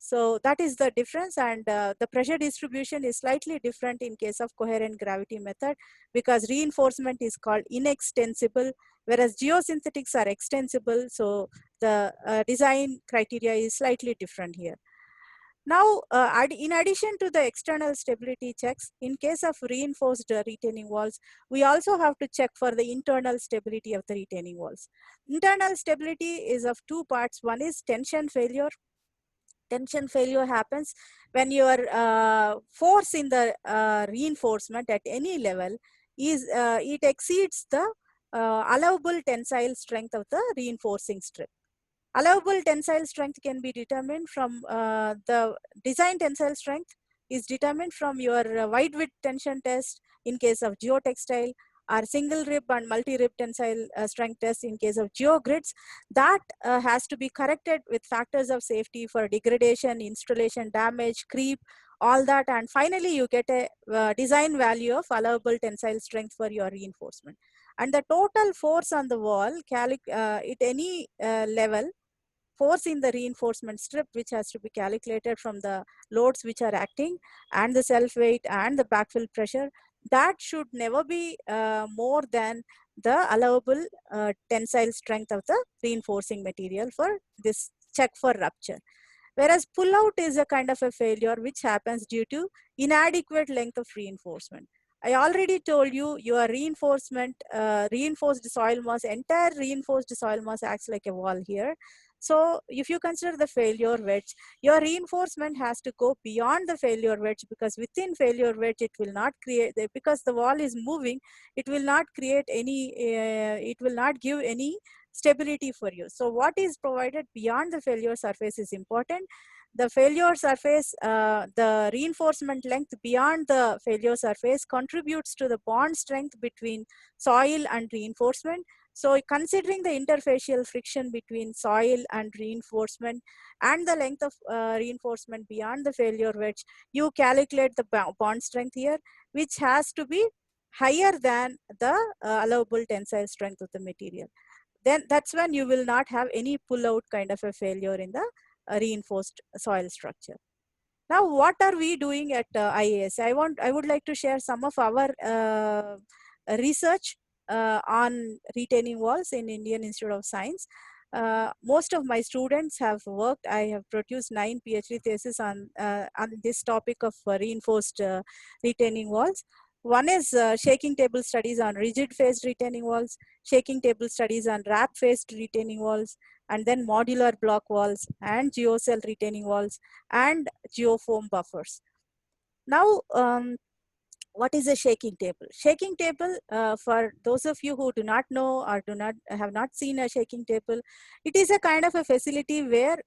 So that is the difference, and the pressure distribution is slightly different in case of coherent gravity method because reinforcement is called inextensible, whereas geosynthetics are extensible. So the design criteria is slightly different here. Now, in addition to the external stability checks, in case of reinforced retaining walls, we also have to check for the internal stability of the retaining walls. Internal stability is of two parts. One is tension failure. Tension failure happens when your force in the reinforcement at any level is it exceeds the allowable tensile strength of the reinforcing strip. Allowable tensile strength can be determined from the design tensile strength is determined from your wide width tension test in case of geotextile, or single rib and multi rib tensile strength test in case of geogrids. That has to be corrected with factors of safety for degradation, installation damage, creep, all that, and finally you get a design value of allowable tensile strength for your reinforcement. And the total force on the wall at any level, force in the reinforcement strip, which has to be calculated from the loads which are acting and the self weight and the backfill pressure, that should never be more than the allowable tensile strength of the reinforcing material for this check for rupture. Whereas pull out is a kind of a failure which happens due to inadequate length of reinforcement. I already told you your reinforcement, reinforced soil mass, entire reinforced soil mass acts like a wall here. So if you consider the failure wedge, your reinforcement has to go beyond the failure wedge, because within failure wedge it will not create, because the wall is moving, it will not create any, it will not give any stability for you. So what is provided beyond the failure surface is important. The failure surface, the reinforcement length beyond the failure surface contributes to the bond strength between soil and reinforcement. So considering the interfacial friction between soil and reinforcement and the length of reinforcement beyond the failure wedge, you calculate the bond strength here, which has to be higher than the allowable tensile strength of the material. Then that's when you will not have any pull out kind of a failure in the reinforced soil structure. Now, what are we doing at IAS? I would like to share some of our research on retaining walls in Indian Institute of Science. Most of my students have worked. I have produced 9 PhD theses on this topic of reinforced retaining walls. One is shaking table studies on rigid faced retaining walls, shaking table studies on wrap faced retaining walls, and then modular block walls and geocell retaining walls and geofoam buffers. Now, what is a shaking table? Shaking table, for those of you who do not know or have not seen a shaking table, it is a kind of a facility where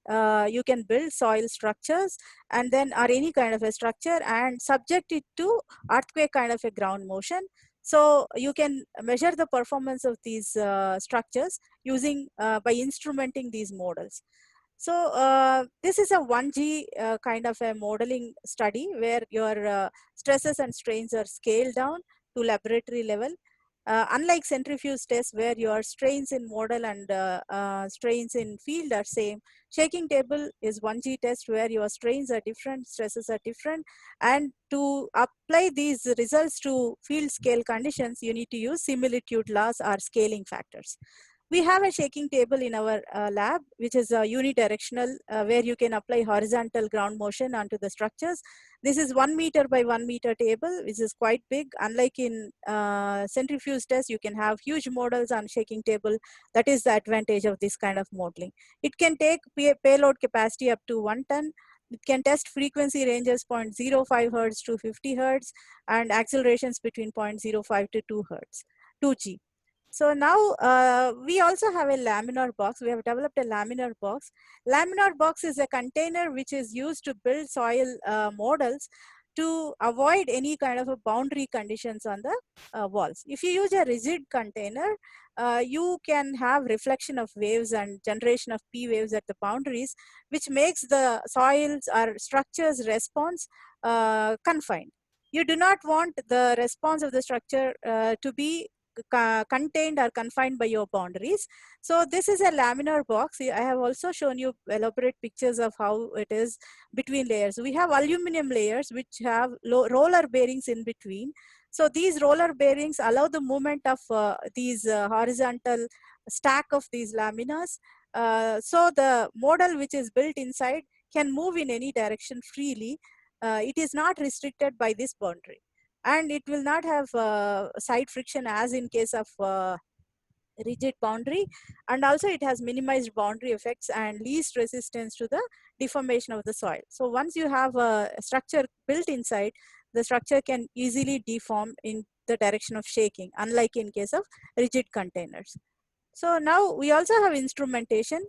you can build soil structures and then, or any kind of a structure, and subject it to earthquake kind of a ground motion. So you can measure the performance of these structures using by instrumenting these models. So this is a 1G kind of a modeling study where your stresses and strains are scaled down to laboratory level. Unlike centrifuge tests where your strains in model and strains in field are same, shaking table is 1G test where your strains are different, stresses are different, and to apply these results to field scale conditions, you need to use similitude laws or scaling factors. We have a shaking table in our lab, which is unidirectional, where you can apply horizontal ground motion onto the structures. This is 1 meter by 1 meter table, which is quite big. Unlike in centrifuge test, you can have huge models on shaking table. That is the advantage of this kind of modeling. It can take payload capacity up to 1 ton. It can test frequency ranges 0.05 hertz to 50 hertz and accelerations between 0.05 to 2 hertz, 2G. So now we also have a laminar box. We have developed a laminar box. Laminar box is a container which is used to build soil models to avoid any kind of a boundary conditions on the walls. If you use a rigid container, you can have reflection of waves and generation of P waves at the boundaries, which makes the soils or structures response confined. You do not want the response of the structure to be contained or confined by your boundaries. So this is a laminar box. I have also shown you elaborate pictures of how it is between layers. We have aluminum layers which have roller bearings in between. So these roller bearings allow the movement of these horizontal stack of these laminas. So the model which is built inside can move in any direction freely. It is not restricted by this boundary, and it will not have side friction as in case of rigid boundary, and also it has minimized boundary effects and least resistance to the deformation of the soil. So once you have a structure built inside, the structure can easily deform in the direction of shaking, unlike in case of rigid containers. So now we also have instrumentation.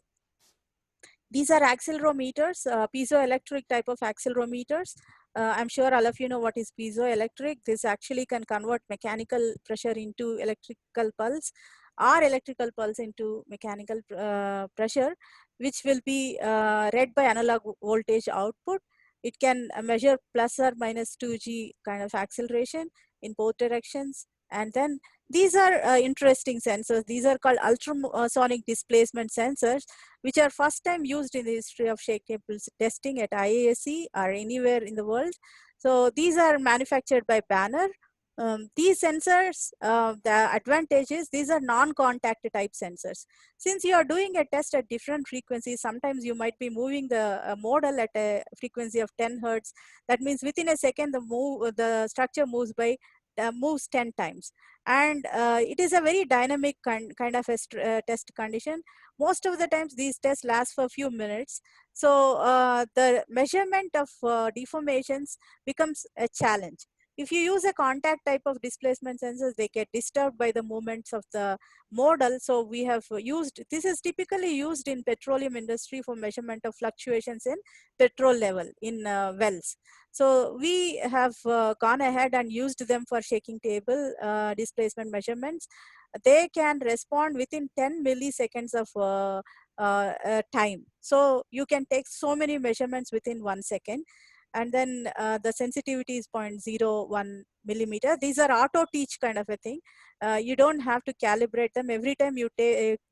These are accelerometers, piezoelectric type of accelerometers. I'm sure all of you know what is piezoelectric. This actually can convert mechanical pressure into electrical pulse, or electrical pulse into mechanical pressure, which will be read by analog voltage output. It can measure plus or minus 2g kind of acceleration in both directions. And then these are interesting sensors. These are called ultrasonic displacement sensors, which are first time used in the history of shake tables testing at IASC or anywhere in the world. So these are manufactured by Banner. These sensors, the advantage is these are non-contact type sensors. Since you are doing a test at different frequencies, sometimes you might be moving the model at a frequency of 10 hertz. That means within a second, the structure moves 10 times. And it is a very dynamic kind of a test condition. Most of the times these tests last for a few minutes. So the measurement of deformations becomes a challenge. If you use a contact type of displacement sensors, they get disturbed by the movements of the model. So we have used, this is typically used in petroleum industry for measurement of fluctuations in petrol level in wells. So we have gone ahead and used them for shaking table displacement measurements. They can respond within 10 milliseconds of time. So you can take so many measurements within 1 second. And then the sensitivity is 0.01 millimeter. These are auto teach kind of a thing. You don't have to calibrate them. Every time you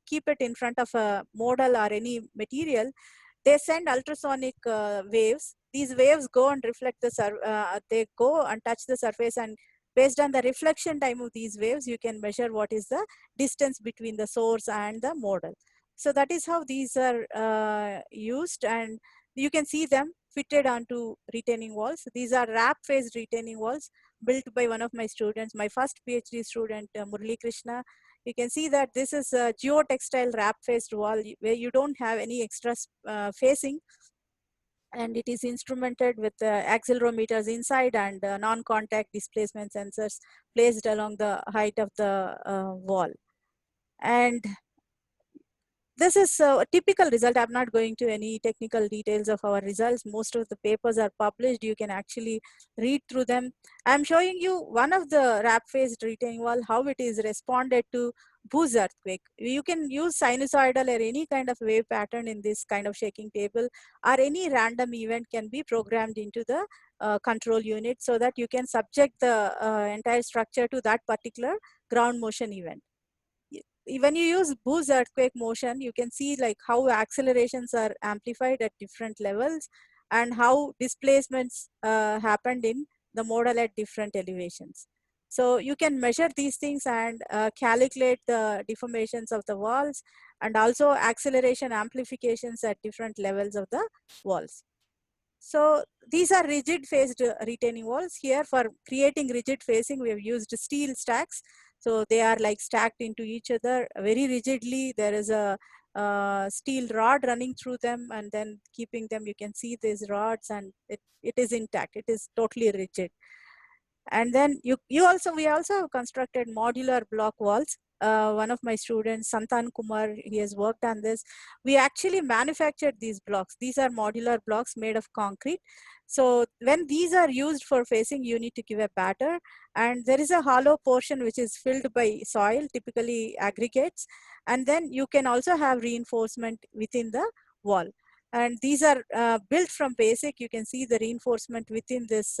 keep it in front of a model or any material, they send ultrasonic waves. These waves go and reflect they go and touch the surface, and based on the reflection time of these waves, you can measure what is the distance between the source and the model. So that is how these are used, and you can see them fitted onto retaining walls. These are wrap phased retaining walls built by one of my students, my first PhD student, Murali Krishna. You can see that this is a geotextile wrap faced wall where you don't have any extra facing, and it is instrumented with accelerometers inside and non-contact displacement sensors placed along the height of the wall. And this is a typical result. I'm not going to any technical details of our results. Most of the papers are published. You can actually read through them. I'm showing you one of the wrap-phased retaining wall, how it is responded to Bhuj earthquake. You can use sinusoidal or any kind of wave pattern in this kind of shaking table, or any random event can be programmed into the control unit so that you can subject the entire structure to that particular ground motion event. When you use Bhuj earthquake motion, you can see like how accelerations are amplified at different levels and how displacements happened in the model at different elevations. So you can measure these things and calculate the deformations of the walls and also acceleration amplifications at different levels of the walls. So these are rigid phased retaining walls. Here for creating rigid facing, we have used steel stacks. So they are like stacked into each other very rigidly. There is a steel rod running through them, and then keeping them, you can see these rods, and it is intact. It is totally rigid. And then we also have constructed modular block walls. One of my students, Santan Kumar, he has worked on this. We actually manufactured these blocks. These are modular blocks made of concrete. So when these are used for facing, you need to give a batter, and there is a hollow portion which is filled by soil, typically aggregates. And then you can also have reinforcement within the wall. And these are built from basic. You can see the reinforcement within this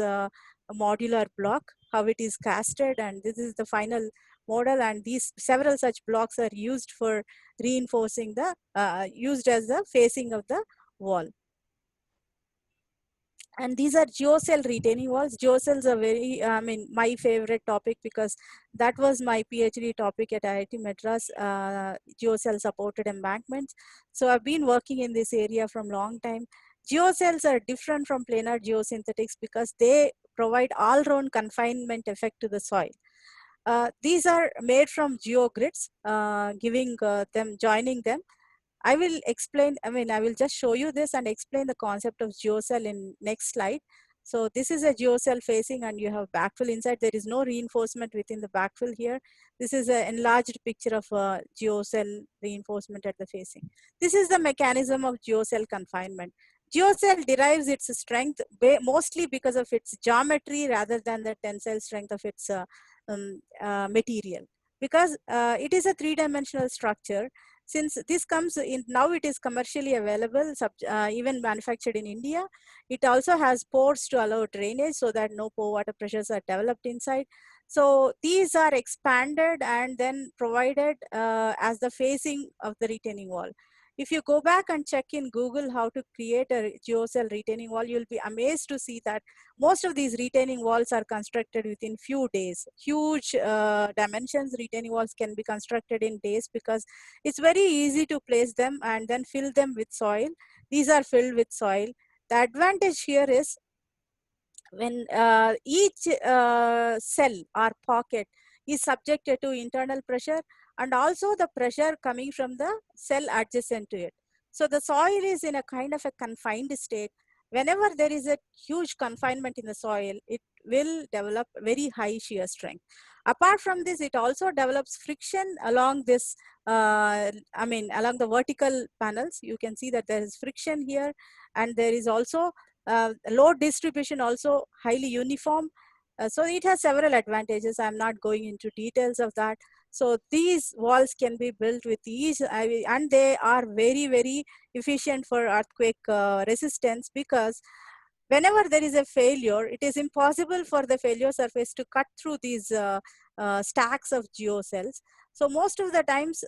modular block, how it is casted, and this is the final model. And these several such blocks are used for reinforcing the used as the facing of the wall. And these are geocell retaining walls. Geocells are very, my favorite topic, because that was my PhD topic at IIT Madras, geocell supported embankments. So I've been working in this area from long time. Geocells are different from planar geosynthetics because they provide all-round confinement effect to the soil. These are made from geogrids, joining them. I will explain, I will just show you this and explain the concept of geocell in next slide. So this is a geocell facing and you have backfill inside. There is no reinforcement within the backfill here. This is an enlarged picture of a geocell reinforcement at the facing. This is the mechanism of geocell confinement. Geocell derives its strength mostly because of its geometry rather than the tensile strength of its material. Because it is a three-dimensional structure, since this comes in now, it is commercially available, even manufactured in India. It also has pores to allow drainage so that no pore water pressures are developed inside. So these are expanded and then provided as the facing of the retaining wall. If you go back and check in Google how to create a geocell retaining wall, you'll be amazed to see that most of these retaining walls are constructed within few days. Huge dimensions retaining walls can be constructed in days because it's very easy to place them and then fill them with soil. These are filled with soil. The advantage here is when each cell or pocket is subjected to internal pressure and also the pressure coming from the cell adjacent to it. So the soil is in a kind of a confined state. Whenever there is a huge confinement in the soil, it will develop very high shear strength. Apart from this, it also develops friction along this, along the vertical panels. You can see that there is friction here, and there is also load distribution also highly uniform. So it has several advantages. I'm not going into details of that. So these walls can be built with ease, and they are very, very efficient for earthquake resistance, because whenever there is a failure, it is impossible for the failure surface to cut through these stacks of geocells. So most of the times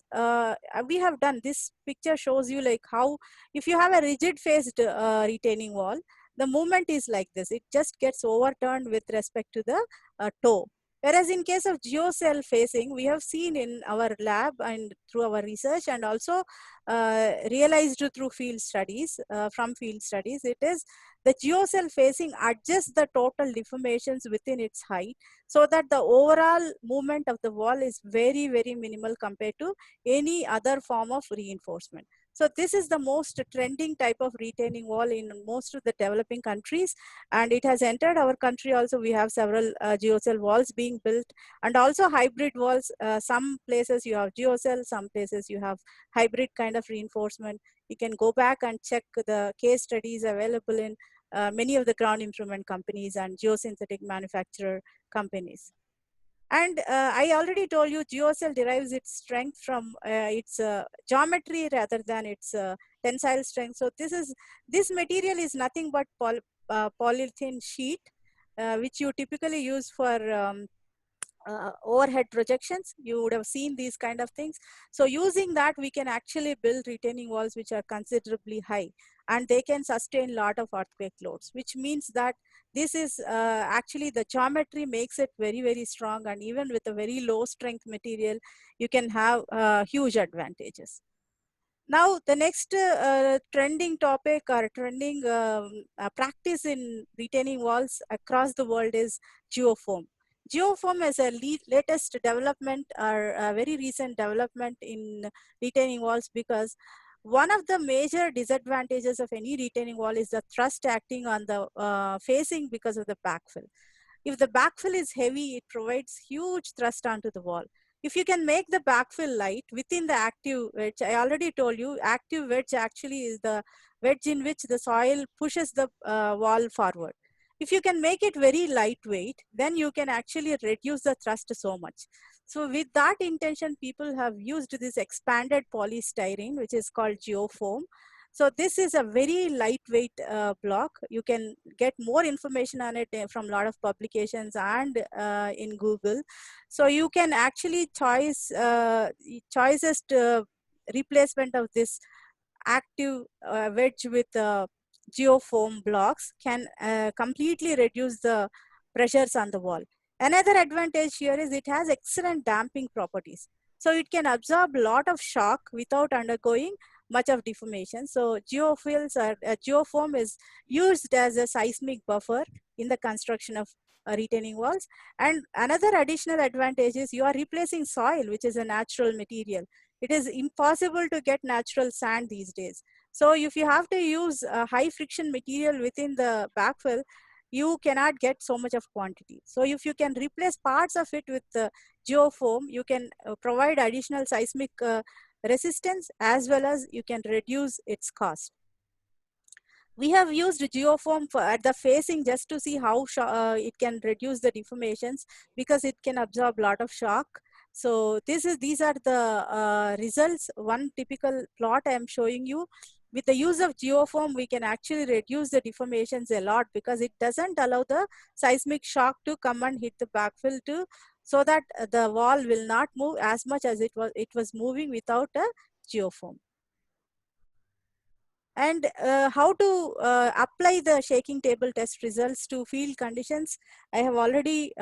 we have done, this picture shows you like how, if you have a rigid faced retaining wall, the movement is like this. It just gets overturned with respect to the toe. Whereas in case of geocell facing, we have seen in our lab and through our research, and also realized through field studies, from field studies, it is the geocell facing adjusts the total deformations within its height so that the overall movement of the wall is very, very minimal compared to any other form of reinforcement. So this is the most trending type of retaining wall in most of the developing countries, and it has entered our country also. We have several geocell walls being built, and also hybrid walls. Some places you have geocell, some places you have hybrid kind of reinforcement. You can go back and check the case studies available in many of the ground improvement companies and geosynthetic manufacturer companies. And I already told you, geocell derives its strength from its geometry rather than its tensile strength. So this material is nothing but polyethylene sheet, which you typically use for overhead projections. You would have seen these kind of things. So using that, we can actually build retaining walls which are considerably high, and they can sustain a lot of earthquake loads, which means that this is actually, the geometry makes it very, very strong, and even with a very low strength material, you can have huge advantages. Now, the next trending topic or trending practice in retaining walls across the world is geofoam. Geofoam is a latest development, or a very recent development in retaining walls, because one of the major disadvantages of any retaining wall is the thrust acting on the facing because of the backfill. If the backfill is heavy, it provides huge thrust onto the wall. If you can make the backfill light within the active wedge, I already told you, active wedge actually is the wedge in which the soil pushes the wall forward. If you can make it very lightweight, then you can actually reduce the thrust so much. So with that intention, people have used this expanded polystyrene, which is called geofoam. So this is a very lightweight block. You can get more information on it from a lot of publications and in Google. So you can actually choicest replacement of this active wedge with geofoam blocks can completely reduce the pressures on the wall. Another advantage here is it has excellent damping properties. So it can absorb a lot of shock without undergoing much of deformation. So geofoam is used as a seismic buffer in the construction of retaining walls. And another additional advantage is you are replacing soil, which is a natural material. It is impossible to get natural sand these days. So if you have to use a high friction material within the backfill, you cannot get so much of quantity. So if you can replace parts of it with geofoam, you can provide additional seismic resistance, as well as you can reduce its cost. We have used geofoam at the facing just to see how it can reduce the deformations, because it can absorb a lot of shock. So these are the results. One typical plot I am showing you. With the use of geofoam, we can actually reduce the deformations a lot, because it doesn't allow the seismic shock to come and hit the backfill so that the wall will not move as much as it was moving without a geofoam. And how to apply the shaking table test results to field conditions. I have already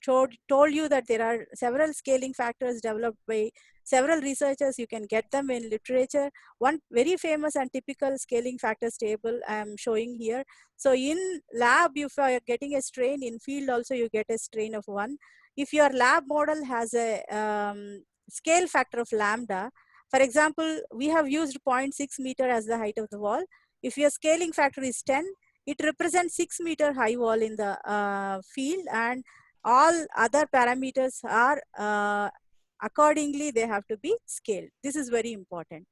told you that there are several scaling factors developed by several researchers. You can get them in literature. One very famous and typical scaling factors table I am showing here. So in lab, if you are getting a strain, in field also you get a strain of 1. If your lab model has a scale factor of lambda, for example, we have used 0.6 meter as the height of the wall. If your scaling factor is 10, it represents 6 meter high wall in the field, and all other parameters are accordingly, they have to be scaled. This is very important.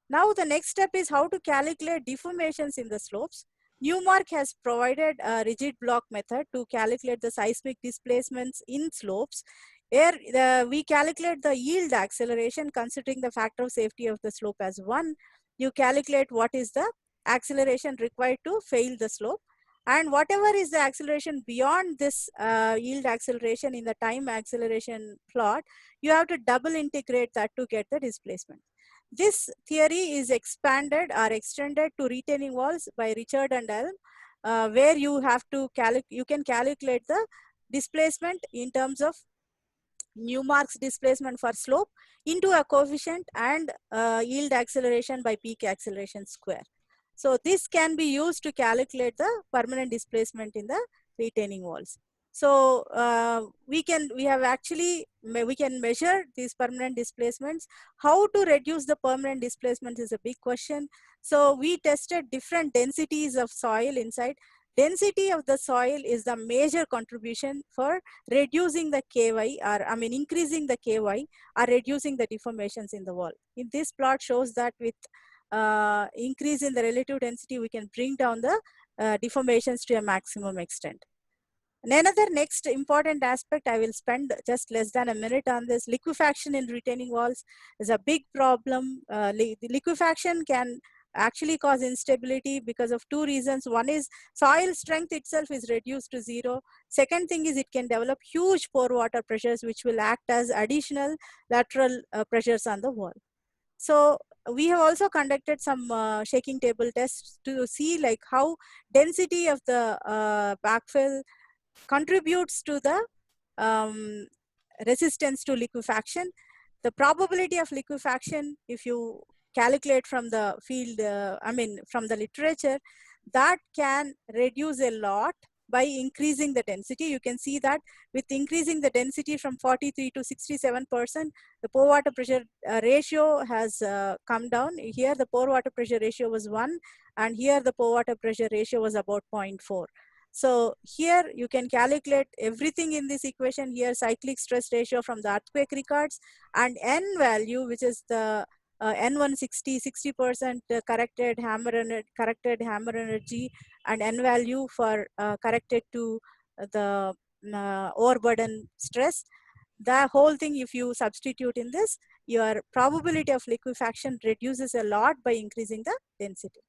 Now the next step is how to calculate deformations in the slopes. Newmark has provided a rigid block method to calculate the seismic displacements in slopes. Here we calculate the yield acceleration considering the factor of safety of the slope as 1. You calculate what is the acceleration required to fail the slope, and whatever is the acceleration beyond this yield acceleration in the time acceleration plot, you have to double integrate that to get the displacement. This theory is expanded or extended to retaining walls by Richard and Elm, where you can calculate the displacement in terms of Newmark's displacement for slope into a coefficient and yield acceleration by peak acceleration square. So this can be used to calculate the permanent displacement in the retaining walls. So we can measure these permanent displacements. How to reduce the permanent displacement is a big question. So we tested different densities of soil inside. Density of the soil is the major contribution for reducing the KY, or increasing the KY or reducing the deformations in the wall. In this plot shows that with increase in the relative density, we can bring down the deformations to a maximum extent. And another next important aspect, I will spend just less than a minute on this. Liquefaction in retaining walls is a big problem. The liquefaction can actually cause instability because of 2 reasons. One is soil strength itself is reduced to 0. Second thing is it can develop huge pore water pressures, which will act as additional lateral pressures on the wall. So we have also conducted some shaking table tests to see like how density of the backfill contributes to the resistance to liquefaction. The probability of liquefaction, if you calculate from the field, from the literature, that can reduce a lot by increasing the density. You can see that with increasing the density from 43 to 67%, the pore water pressure ratio has come down. Here the pore water pressure ratio was 1, and here the pore water pressure ratio was about 0.4. So here you can calculate everything in this equation here, cyclic stress ratio from the earthquake records, and N value, which is the N160, 60% corrected hammer energy, and N value for corrected to the overburden stress. The whole thing, if you substitute in this, your probability of liquefaction reduces a lot by increasing the density.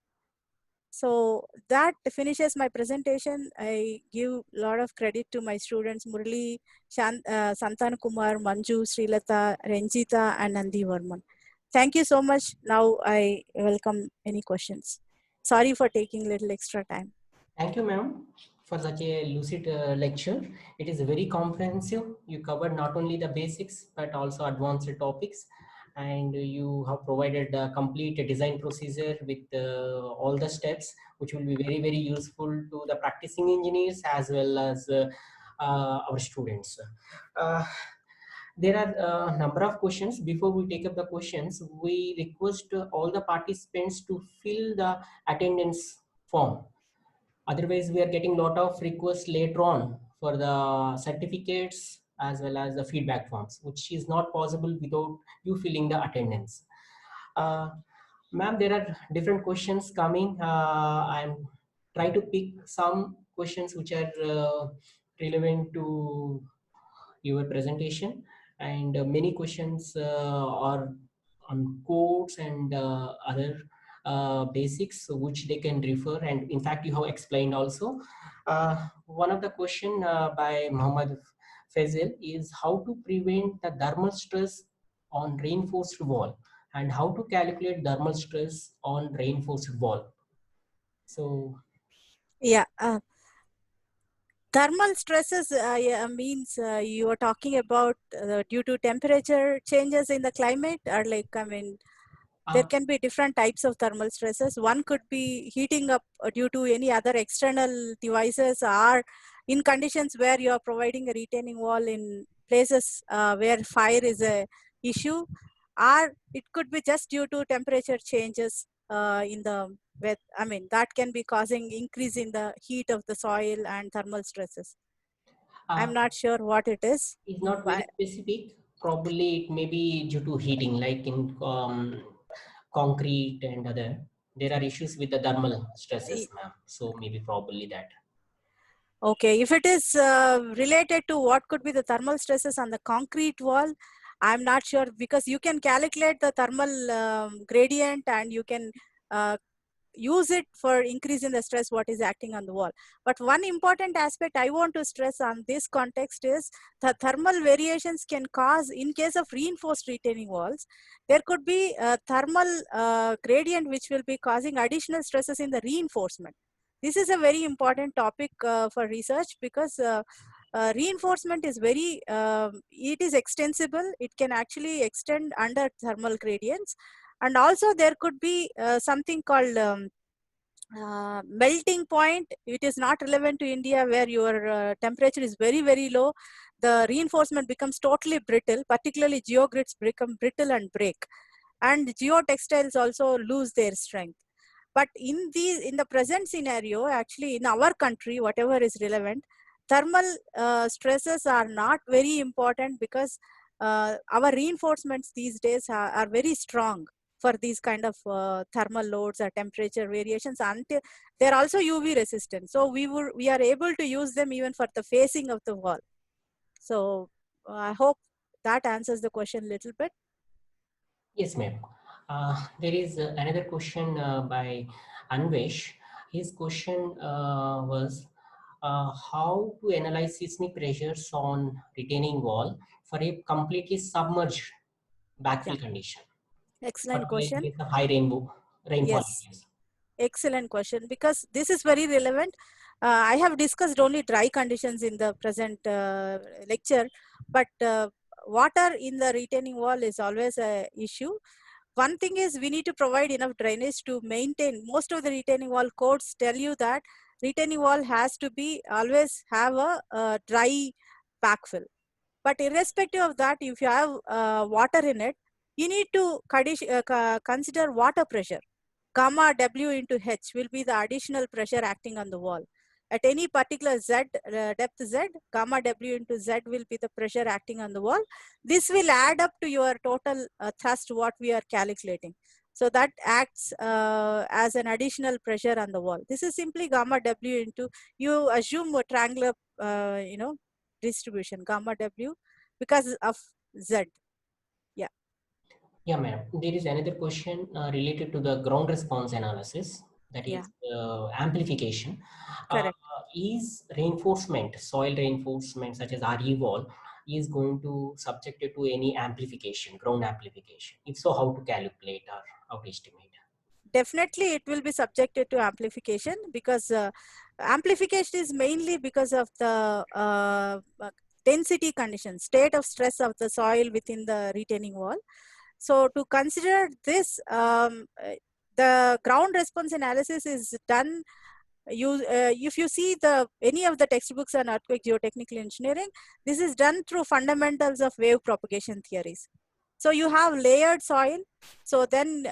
So that finishes my presentation. I give a lot of credit to my students, Murali, Santan Kumar, Manju, Srilata, Renjita, and Nandi Varman. Thank you so much. Now I welcome any questions. Sorry for taking a little extra time. Thank you, ma'am, for such a lucid lecture. It is very comprehensive. You covered not only the basics, but also advanced topics. and you have provided a complete design procedure with all the steps, which will be very, very useful to the practicing engineers as well as our students. Uh, there are a number of questions. Before we take up the questions, we request all the participants to fill the attendance form. Otherwise, we are getting lot of requests later on for the certificates as well as the feedback forms, which is not possible without you filling the attendance. Uh, Ma'am, there are different questions coming. I'm trying to pick some questions which are relevant to your presentation, and many questions are on codes and other basics which they can refer, and in fact you have explained also. One of the question by Muhammad Faisal is how to prevent the thermal stress on reinforced wall and how to calculate thermal stress on reinforced wall. So Yeah. Thermal stresses yeah, means you are talking about due to temperature changes in the climate, or like, I mean, there uh, can be different types of thermal stresses. One could be heating up due to any other external devices, or in conditions where you are providing a retaining wall in places where fire is a issue, or it could be just due to temperature changes in the with, I mean, that can be causing increase in the heat of the soil and thermal stresses. uh, I'm not sure what it is. is not very specific. Probably it may be due to heating, like in concrete and other. There are issues with the thermal stresses, ma'am. So maybe probably that. Okay, if it is related to what could be the thermal stresses on the concrete wall, I'm not sure, because you can calculate the thermal gradient, and you can uh, use it for increasing the stress what is acting on the wall. But one important aspect I want to stress on this context is the thermal variations can cause, in case of reinforced retaining walls, there could be a thermal gradient which will be causing additional stresses in the reinforcement. This is a very important topic for research, because reinforcement is very, it is extensible. It can actually extend under thermal gradients. And also there could be something called melting point. It is not relevant to India, where your temperature is very, very low. The reinforcement becomes totally brittle, particularly geogrids become brittle and break. And geotextiles also lose their strength. But in the present scenario, actually in our country, whatever is relevant, thermal stresses are not very important, because our reinforcements these days are very strong for these kind of thermal loads or temperature variations, until they're also UV resistant. So we are able to use them even for the facing of the wall. So I hope that answers the question a little bit. Yes, ma'am. There is another question by Anvesh. His question was how to analyze seismic pressures on retaining wall for a completely submerged Yeah, backfill condition, excellent particularly in question. case of high rainfall Yes. areas. Excellent question, because this is very relevant. I have discussed only dry conditions in the present lecture, but water in the retaining wall is always a issue. One thing is, we need to provide enough drainage to maintain. Most of the retaining wall codes tell you that retaining wall has to be always have a dry backfill. But irrespective of that, if you have water in it, you need to consider water pressure. Gamma W into H will be the additional pressure acting on the wall. At any particular Z, depth Z, gamma W into Z will be the pressure acting on the wall. This will add up to your total thrust what we are calculating. So that acts as an additional pressure on the wall. This is simply gamma W into, you assume a triangular, distribution, gamma W, because of Z. Yeah, Yeah, ma'am. There is another question related to the ground response analysis, that yeah, is amplification. Uh, correct. is reinforcement, soil reinforcement such as RE wall, is going to subject it to any amplification, ground amplification? If so, how to calculate or how to estimate? Definitely it will be subjected to amplification, because amplification is mainly because of the density condition, state of stress of the soil within the retaining wall. So to consider this, the ground response analysis is done. If you see any of the textbooks on earthquake geotechnical engineering, this is done through fundamentals of wave propagation theories. So you have layered soil. So then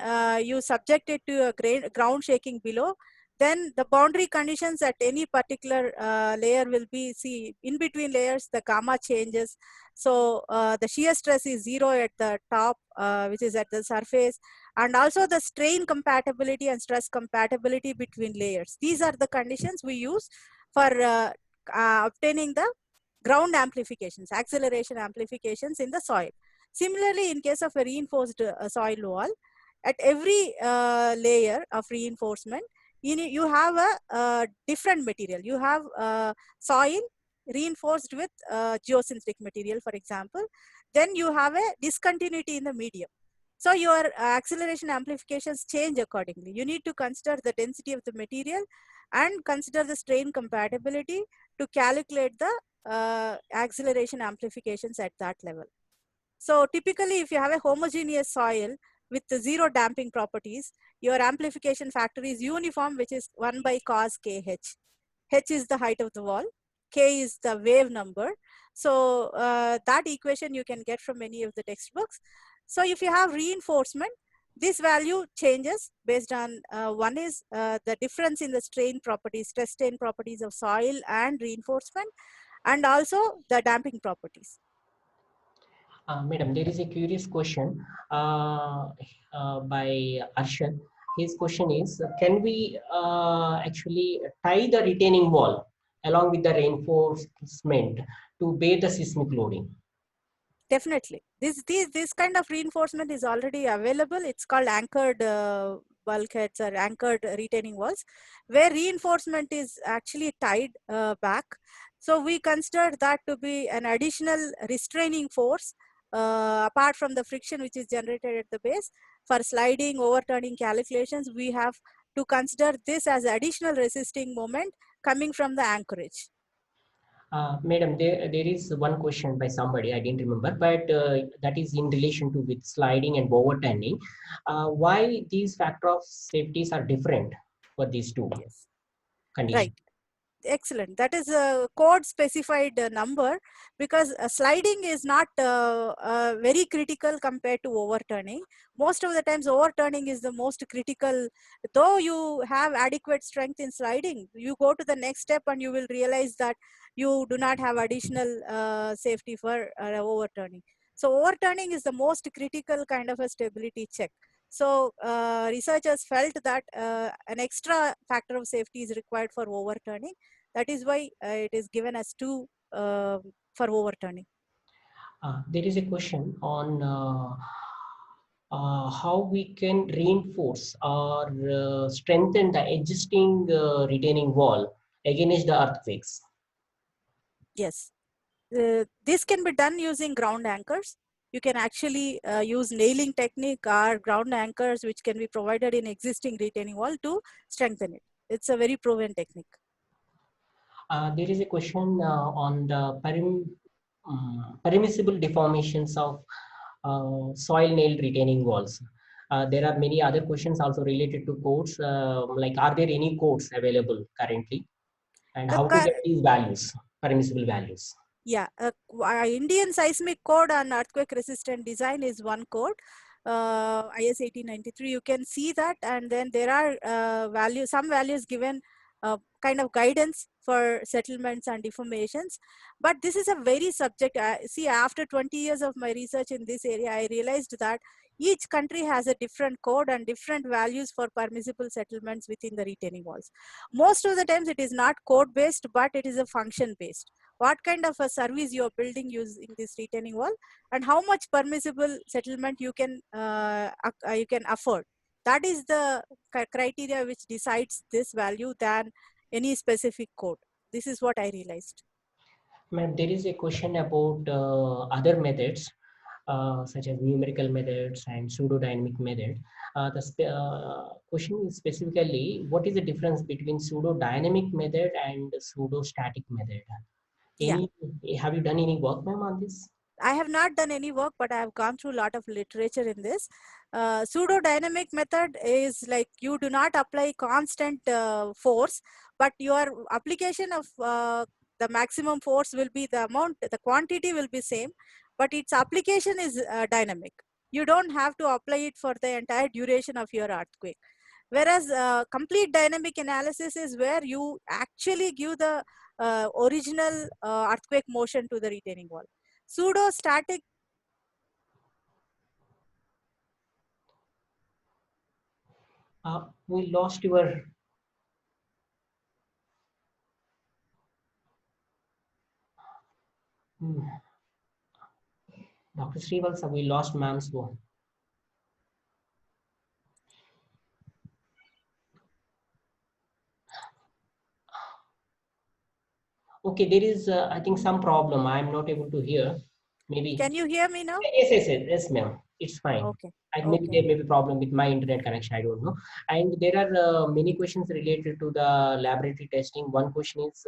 you subject it to a ground shaking below. Then the boundary conditions at any particular layer will be, see, in between layers, the gamma changes. So the shear stress is zero at the top, which is at the surface. And also the strain compatibility and stress compatibility between layers. These are the conditions we use for obtaining the ground amplifications, acceleration amplifications in the soil. Similarly, in case of a reinforced soil wall, at every layer of reinforcement, you have a different material. You have soil reinforced with geosynthetic material, for example. Then you have a discontinuity in the medium. So your acceleration amplifications change accordingly. You need to consider the density of the material and consider the strain compatibility to calculate the acceleration amplifications at that level. So typically, if you have a homogeneous soil with the zero damping properties, your amplification factor is uniform, which is 1 by cos kh. H is the height of the wall, k is the wave number. So that equation you can get from any of the textbooks. So if you have reinforcement, this value changes based on one is the difference in the strain properties, stress strain properties of soil and reinforcement, and also the damping properties. Madam, there is a curious question by Arshad. His question is, can we actually tie the retaining wall along with the reinforcement to bear the seismic loading? Definitely. This kind of reinforcement is already available. It's called anchored bulkheads or anchored retaining walls, where reinforcement is actually tied back. So we consider that to be an additional restraining force apart from the friction which is generated at the base. For sliding, overturning calculations, we have to consider this as additional resisting moment coming from the anchorage. Madam, there is one question by somebody, I didn't remember, but that is in relation to with sliding and overturning. Why these factor of safeties are different for these two Yes. conditions? Right. Excellent. That is a code specified number, because sliding is not very critical compared to overturning. Most of the times overturning is the most critical. Though you have adequate strength in sliding, you go to the next step and you will realize that you do not have additional safety for overturning. So overturning is the most critical kind of a stability check. So researchers felt that an extra factor of safety is required for overturning. That is why it is given as 2 for overturning. There is a question on how we can reinforce or strengthen the existing retaining wall against the earthquakes. Yes. This can be done using ground anchors. You can actually use nailing technique or ground anchors, which can be provided in existing retaining wall to strengthen it. It's a very proven technique. There is a question on the permissible deformations of soil nailed retaining walls. There are many other questions also related to codes, like are there any codes available currently, and how to get these values, permissible values? Yeah, Indian seismic code on earthquake resistant design is one code, IS 1893. You can see that, and then there are some values given, kind of guidance for settlements and deformations. But this is a very subject. See, after 20 years of my research in this area, I realized that each country has a different code and different values for permissible settlements within the retaining walls. Most of the times it is not code based, but it is a function based. What kind of a service you are building using this retaining wall, and how much permissible settlement you can afford. That is the criteria which decides this value than any specific code. This is what I realized. Ma'am, there is a question about other methods such as numerical methods and pseudodynamic method. The question is specifically, what is the difference between pseudodynamic method and pseudostatic method? Yeah. Have you done any work, ma'am, on this? I have not done any work, but I have gone through a lot of literature in this. Pseudo dynamic method is like you do not apply constant force, but your application of the maximum force will be the amount, the quantity will be same, but its application is dynamic. You don't have to apply it for the entire duration of your earthquake. Whereas complete dynamic analysis is where you actually give the original earthquake motion to the retaining wall. Pseudo static. We lost your. Dr. Srivalsa, we lost ma'am's phone. Okay, there is, I think, some problem. I'm not able to hear. Maybe. Can you hear me now? Yes, ma'am. It's fine. Okay. And maybe Okay. there may be problem with my internet connection. I don't know. And there are many questions related to the laboratory testing. One question is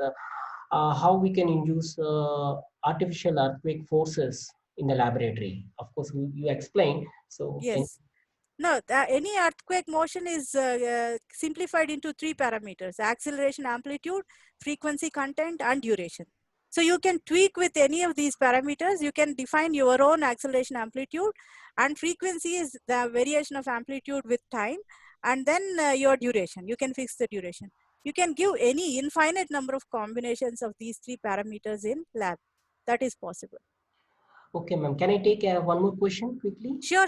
how we can induce artificial earthquake forces in the laboratory. Of course, you explained. So Yes. No, any earthquake motion is simplified into 3 parameters: acceleration, amplitude, frequency, content, and duration. So you can tweak with any of these parameters. You can define your own acceleration, amplitude, and frequency is the variation of amplitude with time, and then your duration. You can fix the duration. You can give any infinite number of combinations of these 3 parameters in lab. That is possible. okay, ma'am. Can I take one more question quickly? Sure,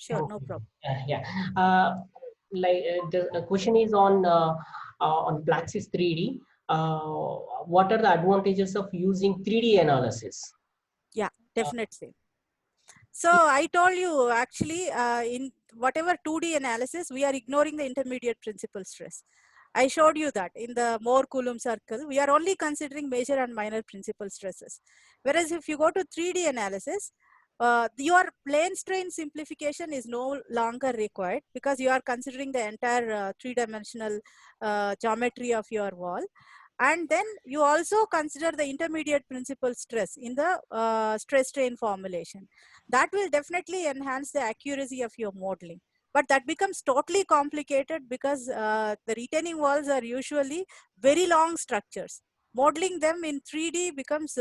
no Okay. problem. Yeah. The question is on Plaxis 3D. What are the advantages of using 3D analysis? Yeah, definitely. So I told you actually in whatever 2D analysis, we are ignoring the intermediate principal stress. I showed you that in the Mohr Coulomb circle, we are only considering major and minor principal stresses. Whereas if you go to 3D analysis, your plane strain simplification is no longer required because you are considering the entire three-dimensional geometry of your wall. And then you also consider the intermediate principal stress in the stress strain formulation. That will definitely enhance the accuracy of your modeling. But that becomes totally complicated because the retaining walls are usually very long structures. Modeling them in 3D becomes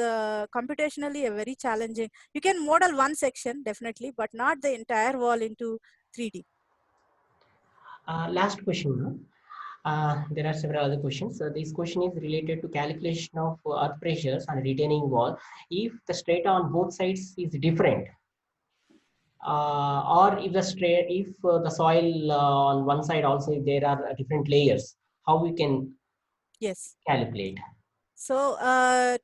computationally a very challenging. You can model one section definitely, but not the entire wall into 3D. Last question. There are several other questions. This question is related to calculation of earth pressures on a retaining wall. If the strata on both sides is different, or if the soil on one side also if there are different layers, how we can Yes. calculate? So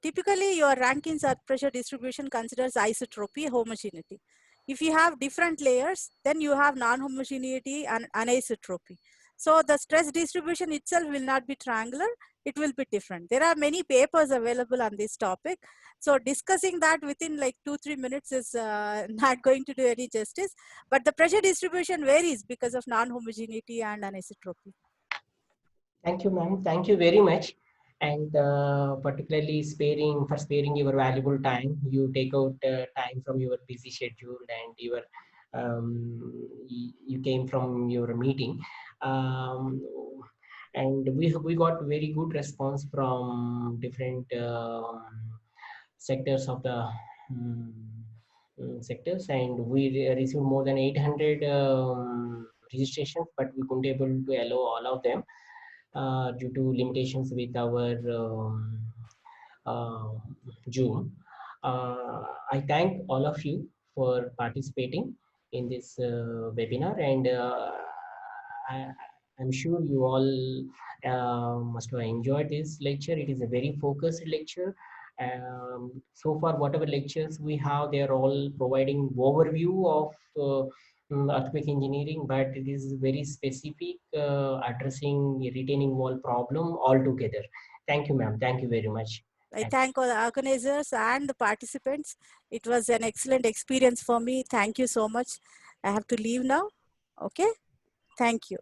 typically your Rankine's earth pressure distribution considers isotropy, homogeneity. If you have different layers, then you have non-homogeneity and anisotropy. So the stress distribution itself will not be triangular, it will be different. There are many papers available on this topic. So discussing that within like 2-3 minutes is not going to do any justice. But the pressure distribution varies because of non-homogeneity and anisotropy. Thank you, ma'am. Thank you very much. And particularly sparing your valuable time. You take out time from your busy schedule and you came from your meeting. Um, and we got very good response from different sectors of the sectors, and we received more than 800 registrations, but we couldn't able to allow all of them due to limitations with our uh, Zoom. I thank all of you for participating in this webinar, and I, I'm sure you all must have enjoyed this lecture. It is a very focused lecture. So far, whatever lectures we have, they are all providing overview of earthquake engineering, but it is very specific addressing a retaining wall problem altogether. Thank you, ma'am. Thank you very much. I thank all the organizers and the participants. It was an excellent experience for me. Thank you so much. I have to leave now. Okay. Thank you.